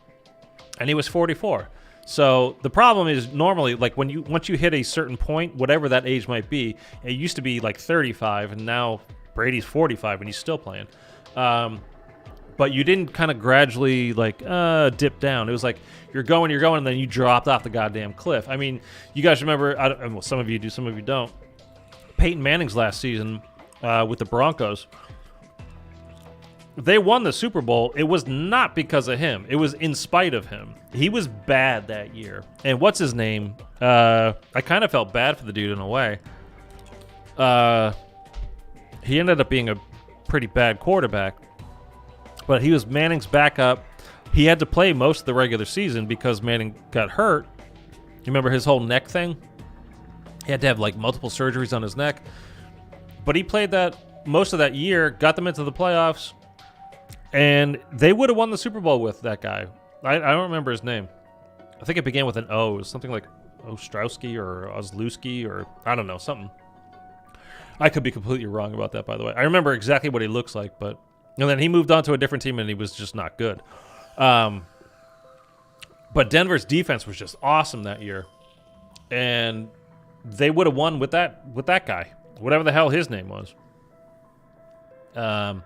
and he was 44. So the problem is normally, like, once you hit a certain point, whatever that age might be, it used to be like 35, and now Brady's 45, and he's still playing. But you didn't kind of gradually, dip down. It was like you're going, and then you dropped off the goddamn cliff. I mean, you guys remember, well, some of you do, some of you don't. Peyton Manning's last season with the Broncos, they won the Super Bowl. It was not because of him. It was in spite of him. He was bad that year. And what's his name? I kind of felt bad for the dude in a way. He ended up being a pretty bad quarterback. But he was Manning's backup. He had to play most of the regular season because Manning got hurt. You remember his whole neck thing? He had to have multiple surgeries on his neck. But he played that most of that year, got them into the playoffs, and they would have won the Super Bowl with that guy. I don't remember his name. I think it began with an O. It was something like Ostrowski or Ozlewski or I don't know, something. I could be completely wrong about that, by the way. I remember exactly what he looks like, and then he moved on to a different team and he was just not good. But Denver's defense was just awesome that year. And they would have won with that guy, whatever the hell his name was. And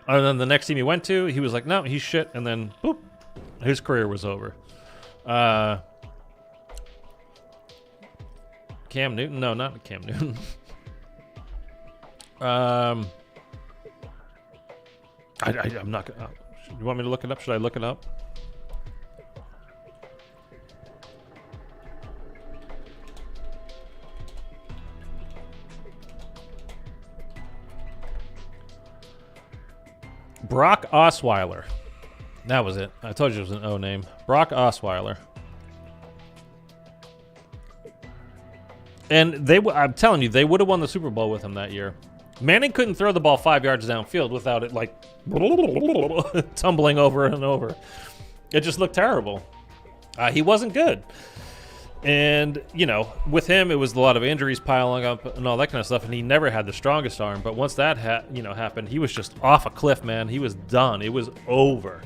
then the next team he went to, he was like, no, he's shit. And then, boop, his career was over. Cam Newton? No, not Cam Newton. I'm not gonna. You want me to look it up? Should I look it up? Brock Osweiler. That was it. I told you it was an O name. Brock Osweiler. And I'm telling you, they would have won the Super Bowl with him that year. Manning couldn't throw the ball 5 yards downfield without it tumbling over and over. It just looked terrible. He wasn't good. And, with him, it was a lot of injuries piling up and all that kind of stuff, and he never had the strongest arm. But once that happened, he was just off a cliff, man. He was done. It was over.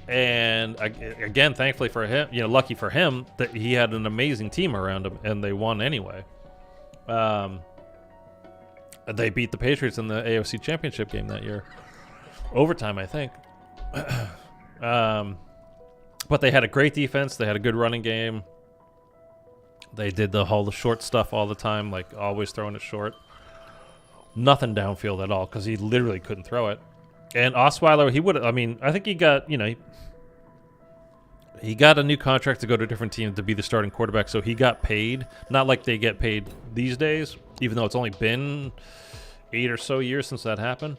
And, again, thankfully for him, lucky for him, that he had an amazing team around him, and they won anyway. They beat the Patriots in the AFC Championship game that year. Overtime, I think. But they had a great defense. They had a good running game. They did the short stuff all the time, always throwing it short. Nothing downfield at all because he literally couldn't throw it. And Osweiler, I think he got, he got a new contract to go to a different team to be the starting quarterback, so he got paid. Not like they get paid these days, even though it's only been 8 or so years since that happened.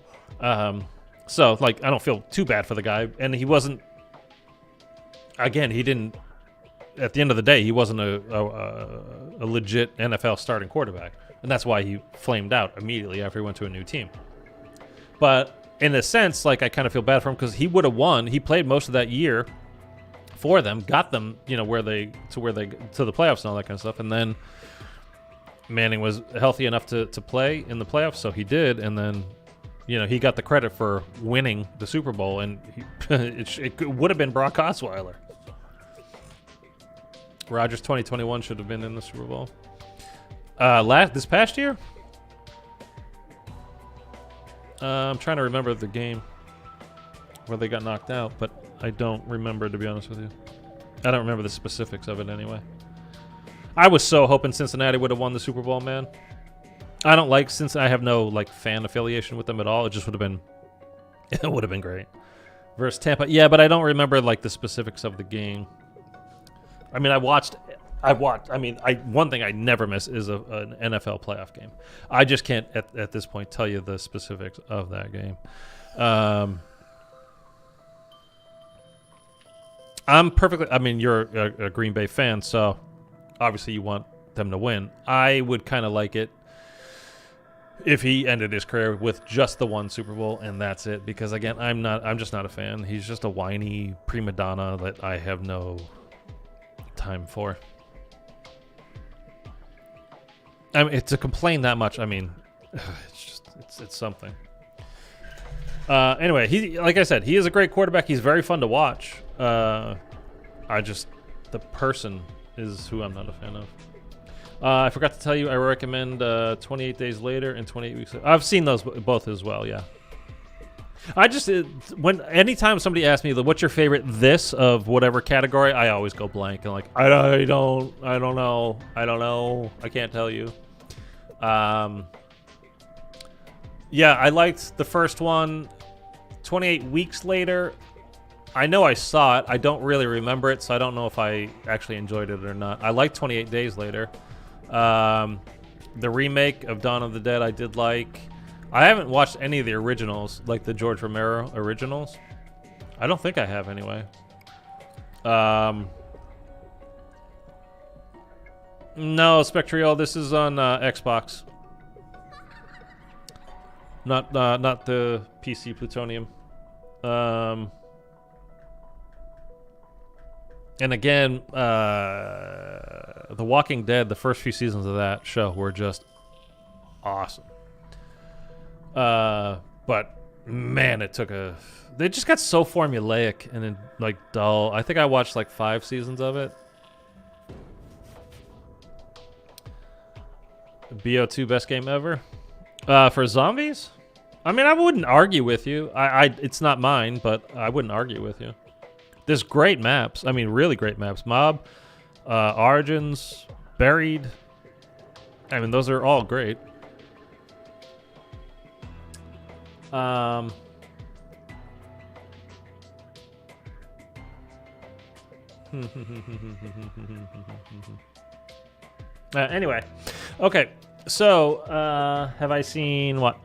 So, I don't feel too bad for the guy. And he wasn't, again, he didn't, at the end of the day, he wasn't a legit NFL starting quarterback. And that's why he flamed out immediately after he went to a new team. But in a sense, like I kind of feel bad for him because he would have won. He played most of that year for them, got them, you know, to the playoffs and all that kind of stuff, and then Manning was healthy enough to play in the playoffs, so he did, and then, you know, he got the credit for winning the Super Bowl, and it would have been Brock Osweiler. Rodgers 2021 should have been in the Super Bowl. This past year, I'm trying to remember the game where they got knocked out, but I don't remember, to be honest with you. I don't remember the specifics of it anyway. I was so hoping Cincinnati would have won the Super Bowl, man. I don't like, since I have no like fan affiliation with them at all. It just would have been, it would have been great. Versus Tampa, yeah, but I don't remember like the specifics of the game. I mean, one thing I never miss is an NFL playoff game. I just can't at this point tell you the specifics of that game. I mean, you're a Green Bay fan, so obviously you want them to win. I would kind of like it if he ended his career with just the one Super Bowl and that's it, because again, I'm just not a fan. He's just a whiny prima donna that I have no time for. I mean, to complain that much, I mean, it's something. Anyway, like I said, he is a great quarterback. He's very fun to watch. The person is who I'm not a fan of. I forgot to tell you, I recommend 28 Days Later and 28 Weeks Later. I've seen those both as well, yeah. Anytime somebody asks me, what's your favorite this of whatever category, I always go blank and like, I don't know, I can't tell you. Yeah, I liked the first one. 28 Weeks Later, I know I saw it. I don't really remember it, so I don't know if I actually enjoyed it or not. I like 28 Days Later. The remake of Dawn of the Dead I did like. I haven't watched any of the originals, like the George Romero originals. I don't think I have anyway. No, Spectrial, this is on Xbox. Not the PC Plutonium. And again, The Walking Dead, the first few seasons of that show were just awesome. But man, they just got so formulaic and then like dull. I think I watched like 5 seasons of it. BO2 best game ever. For zombies? I mean, I wouldn't argue with you. It's not mine, but I wouldn't argue with you. There's great maps. I mean, really great maps. Mob, Origins, Buried. I mean, those are all great. Anyway, okay. So, have I seen what?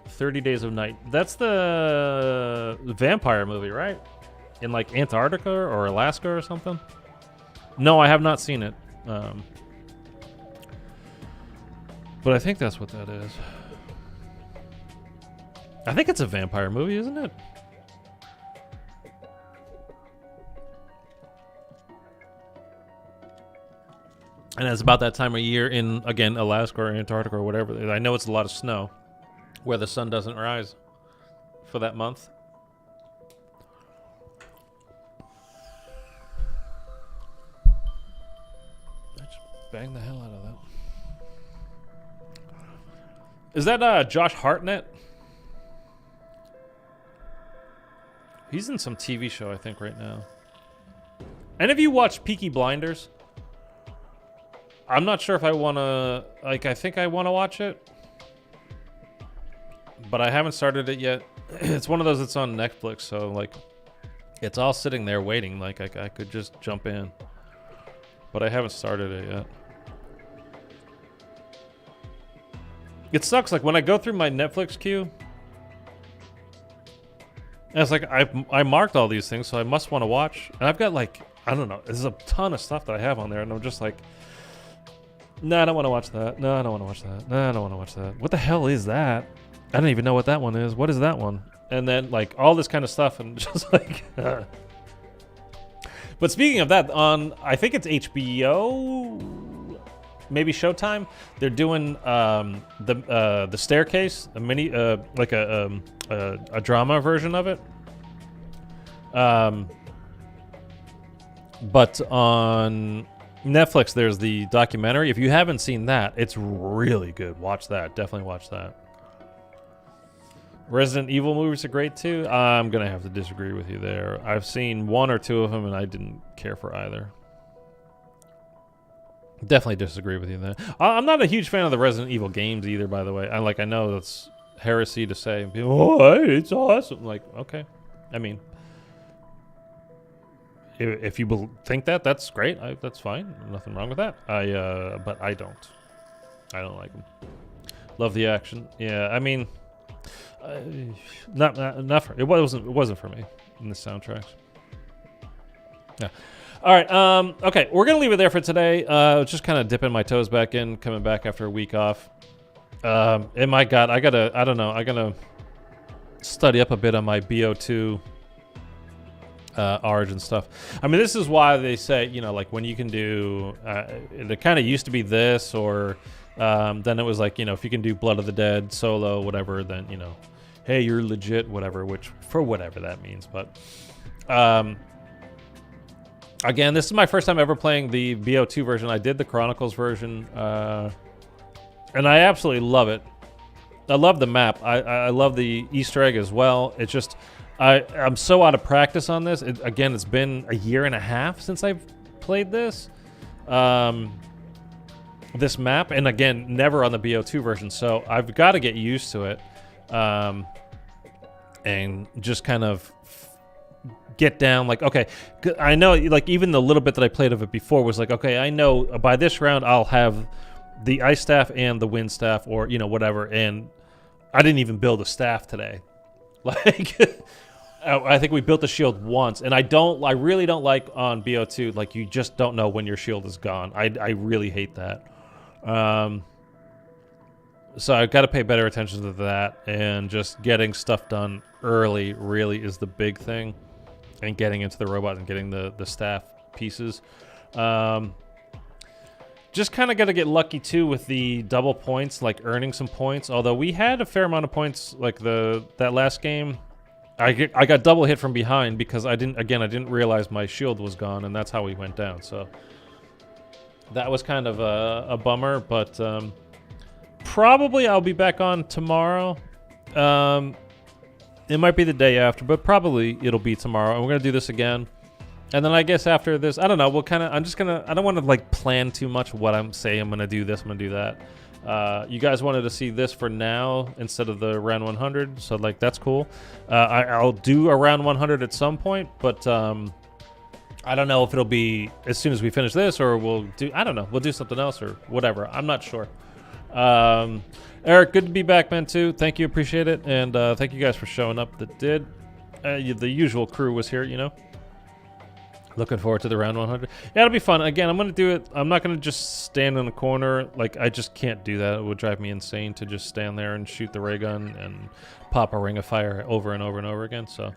"30 Days of Night." That's the vampire movie, right? In like Antarctica or Alaska or something? No, I have not seen it. But I think that's what that is. I think it's a vampire movie, isn't it? And it's about that time of year in, again, Alaska or Antarctica or whatever. I know it's a lot of snow where the sun doesn't rise for that month. I just banged the hell out of that. Is that Josh Hartnett? He's in some TV show, I think, right now. Any of you watch Peaky Blinders? I'm not sure if I want to... Like, I think I want to watch it. But I haven't started it yet. It's one of those that's on Netflix, so, like... It's all sitting there waiting. Like, I could just jump in. But I haven't started it yet. It sucks. Like, when I go through my Netflix queue... And it's like, I marked all these things, so I must want to watch. And I've got, like... I don't know. There's a ton of stuff that I have on there, and I'm just like, no, I don't want to watch that. No, I don't want to watch that. No, I don't want to watch that. What the hell is that? I don't even know what that one is. What is that one? And then like all this kind of stuff, and just like. But speaking of that, on I think it's HBO, maybe Showtime. They're doing the Staircase, a mini like a drama version of it. But on Netflix, there's the documentary. If you haven't seen that, it's really good. Watch that. Definitely watch that. Resident Evil movies are great too. I'm gonna have to disagree with you there. I've seen one or two of them, and I didn't care for either. Definitely disagree with you there. I'm not a huge fan of the Resident Evil games either, by the way. I know that's heresy to say. Oh, it's awesome. Like, okay. I mean, if you think that, that's great. That's fine. Nothing wrong with that. But I don't. I don't like them. Love the action. Yeah, I mean, not for, it wasn't for me in the soundtracks. Yeah. All right. Okay, we're gonna leave it there for today. Just kind of dipping my toes back in, coming back after a week off. And my God, I don't know. I gotta study up a bit on my BO2 origin stuff. I mean, this is why they say, you know, like when you can do, it kind of used to be this, or then it was like, you know, if you can do Blood of the Dead solo, whatever, then, you know, hey, you're legit, whatever, which for whatever that means. But again, this is my first time ever playing the BO2 version. I did the Chronicles version, and I absolutely love it. I love the map. I love the Easter egg as well. It's just, I'm so out of practice on this. Again, it's been a year and a half since I've played this. This map, and again, never on the BO2 version, so I've got to get used to it, and just kind of get down, like, okay, I know, like, even the little bit that I played of it before was like, okay, I know by this round I'll have the ice staff and the wind staff, or, you know, whatever, and I didn't even build a staff today. Like, I think we built the shield once, and I really don't like on BO2, like, you just don't know when your shield is gone. I really hate that. So I've got to pay better attention to that, and just getting stuff done early really is the big thing, and getting into the robot and getting the staff pieces. Just kind of got to get lucky too with the double points, like earning some points. Although we had a fair amount of points, like that last game, I got double hit from behind because I didn't realize my shield was gone, and that's how we went down. So that was kind of a bummer, but probably I'll be back on tomorrow. It might be the day after, but probably it'll be tomorrow. And we're gonna do this again. And then I guess after this, I don't know, I don't want to like plan too much what I'm saying. I'm going to do this, I'm going to do that. You guys wanted to see this for now instead of the round 100. So like, that's cool. I'll do a round 100 at some point, but I don't know if it'll be as soon as we finish this, or we'll do something else or whatever. I'm not sure. Eric, good to be back, man, too. Thank you. Appreciate it. And thank you guys for showing up that did. The usual crew was here, you know. Looking forward to the round 100. Yeah, it'll be fun. Again, I'm going to do it. I'm not going to just stand in the corner. Like, I just can't do that. It would drive me insane to just stand there and shoot the ray gun and pop a ring of fire over and over and over again. So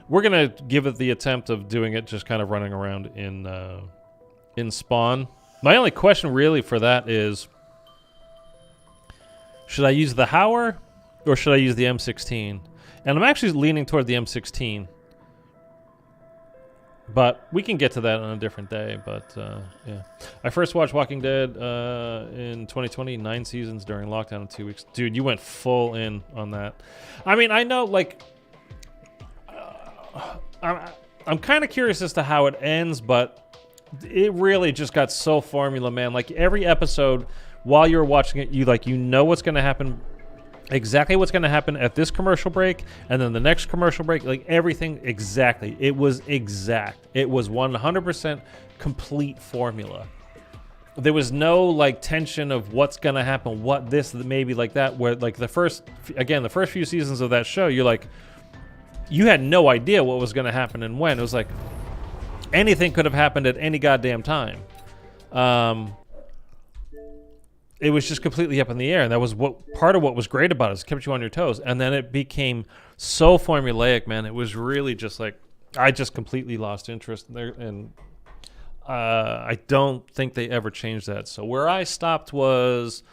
we're going to give it the attempt of doing it, just kind of running around in spawn. My only question really for that is, should I use the Howler or should I use the M16? And I'm actually leaning toward the M16. But we can get to that on a different day. But yeah, I first watched Walking Dead in 2020, 9 seasons during lockdown in 2 weeks. Dude, you went full in on that. I mean, I know, like, I'm kind of curious as to how it ends, but it really just got so formula, man. Like, every episode, while you're watching it, you know what's going to happen. Exactly what's going to happen at this commercial break, and then the next commercial break, like everything exactly. It was exact. It was 100% complete formula. There was no like tension of what's going to happen, what this, maybe like that, where like the first few seasons of that show, you're like, you had no idea what was going to happen and when. It was like, anything could have happened at any goddamn time. It was just completely up in the air, and that was part of what was great about it. It kept you on your toes, and then it became so formulaic, man. It was really just like I just completely lost interest there, and I don't think they ever changed that. So where I stopped was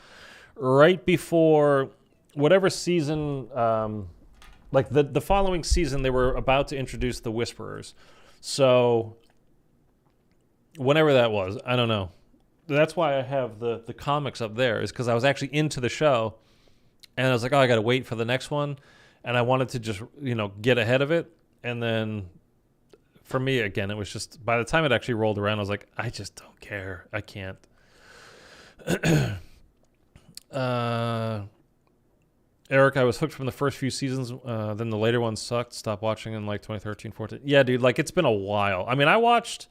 right before whatever season, like the following season, they were about to introduce the Whisperers. So whenever that was, I don't know. That's why I have the comics up there, is because I was actually into the show, and I was like, oh, I got to wait for the next one, and I wanted to just, get ahead of it. And then for me, again, it was just, by the time it actually rolled around, I was like, I just don't care. I can't. Eric, I was hooked from the first few seasons, then the later ones sucked. Stopped watching in like 2013, 14. Yeah, dude, like it's been a while. I mean, I watched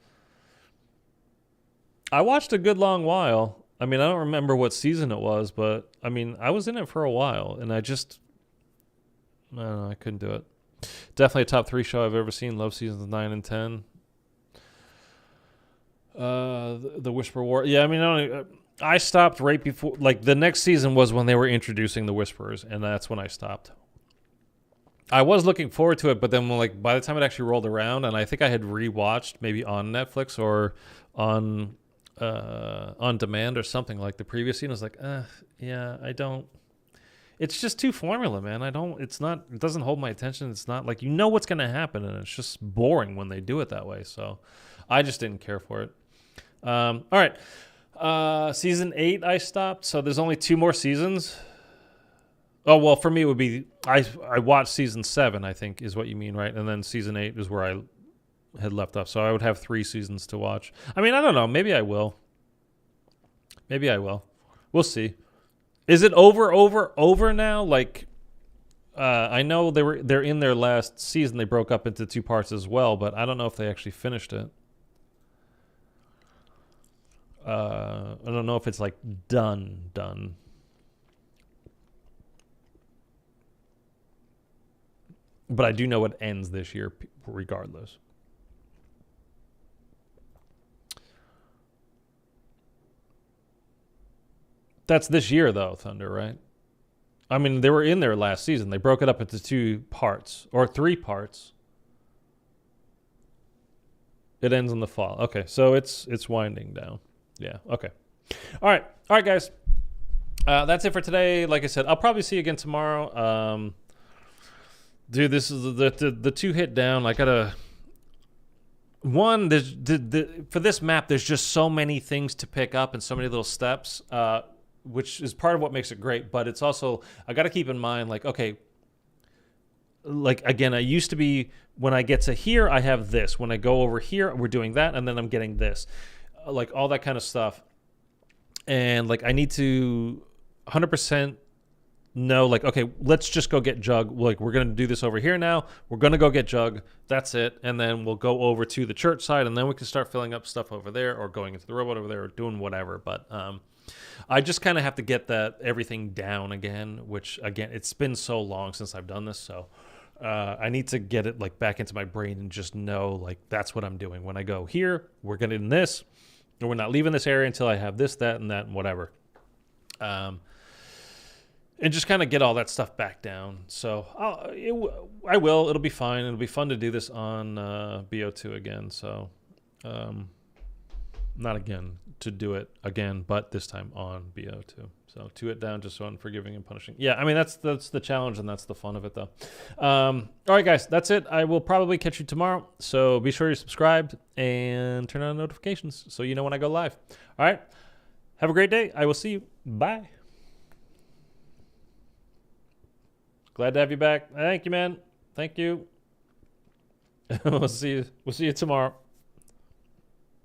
a good long while. I mean, I don't remember what season it was, but I mean, I was in it for a while, and I don't know, I couldn't do it. Definitely a top 3 show I've ever seen. Love seasons 9 and 10. The Whisper War. Yeah, I mean, I stopped right before, like the next season was when they were introducing the Whisperers, and that's when I stopped. I was looking forward to it, but then like by the time it actually rolled around, and I think I had rewatched maybe on Netflix or on demand or something like the previous scene, I was like, yeah, I don't. It's just too formula, man. It doesn't hold my attention. It's not like what's going to happen, and it's just boring when they do it that way. So I just didn't care for it. All right. Season 8 I stopped, so there's only 2 more seasons. Oh, well, for me it would be, I watched season 7, I think is what you mean, right? And then season 8 is where I had left off, so I would have 3 seasons to watch. I mean, I don't know, maybe I will. We'll see. Is it over now? Like, I know they're in their last season. They broke up into 2 parts as well, but I don't know if they actually finished it. I don't know if it's like done. But I do know it ends this year regardless. That's this year though, Thunder, right? I mean, they were in there last season. They broke it up into 2 parts or 3 parts. It ends in the fall. Okay, so it's winding down. Yeah, okay. All right, guys. That's it for today. Like I said, I'll probably see you again tomorrow. Dude, this is the 2 hit down. I gotta. One, there's for this map, there's just so many things to pick up and so many little steps, which is part of what makes it great. But it's also, I gotta keep in mind, like, okay, like again, I used to be, when I get to here, I have this. When I go over here, we're doing that, and then I'm getting this. Like all that kind of stuff. And like I need to 100% know, like, okay, let's just go get Jug. Like, we're going to do this over here now. We're going to go get Jug. That's it. And then we'll go over to the church side, and then we can start filling up stuff over there, or going into the robot over there, or doing whatever. But I just kind of have to get everything down again, which, again, it's been so long since I've done this. So I need to get it like back into my brain and just know, like, that's what I'm doing. When I go here, we're getting this, and we're not leaving this area until I have this, that, and that, and whatever. And just kind of get all that stuff back down. So I will. It'll be fine. It'll be fun to do this on BO2 again. So not again, to do it again, but this time on BO2. So 2 it down just so unforgiving and punishing. Yeah, I mean, that's the challenge, and that's the fun of it, though. All right, guys, that's it. I will probably catch you tomorrow. So be sure you're subscribed and turn on notifications so you know when I go live. All right, have a great day. I will see you. Bye. Glad to have you back. Thank you, man. Thank you. We'll see you tomorrow.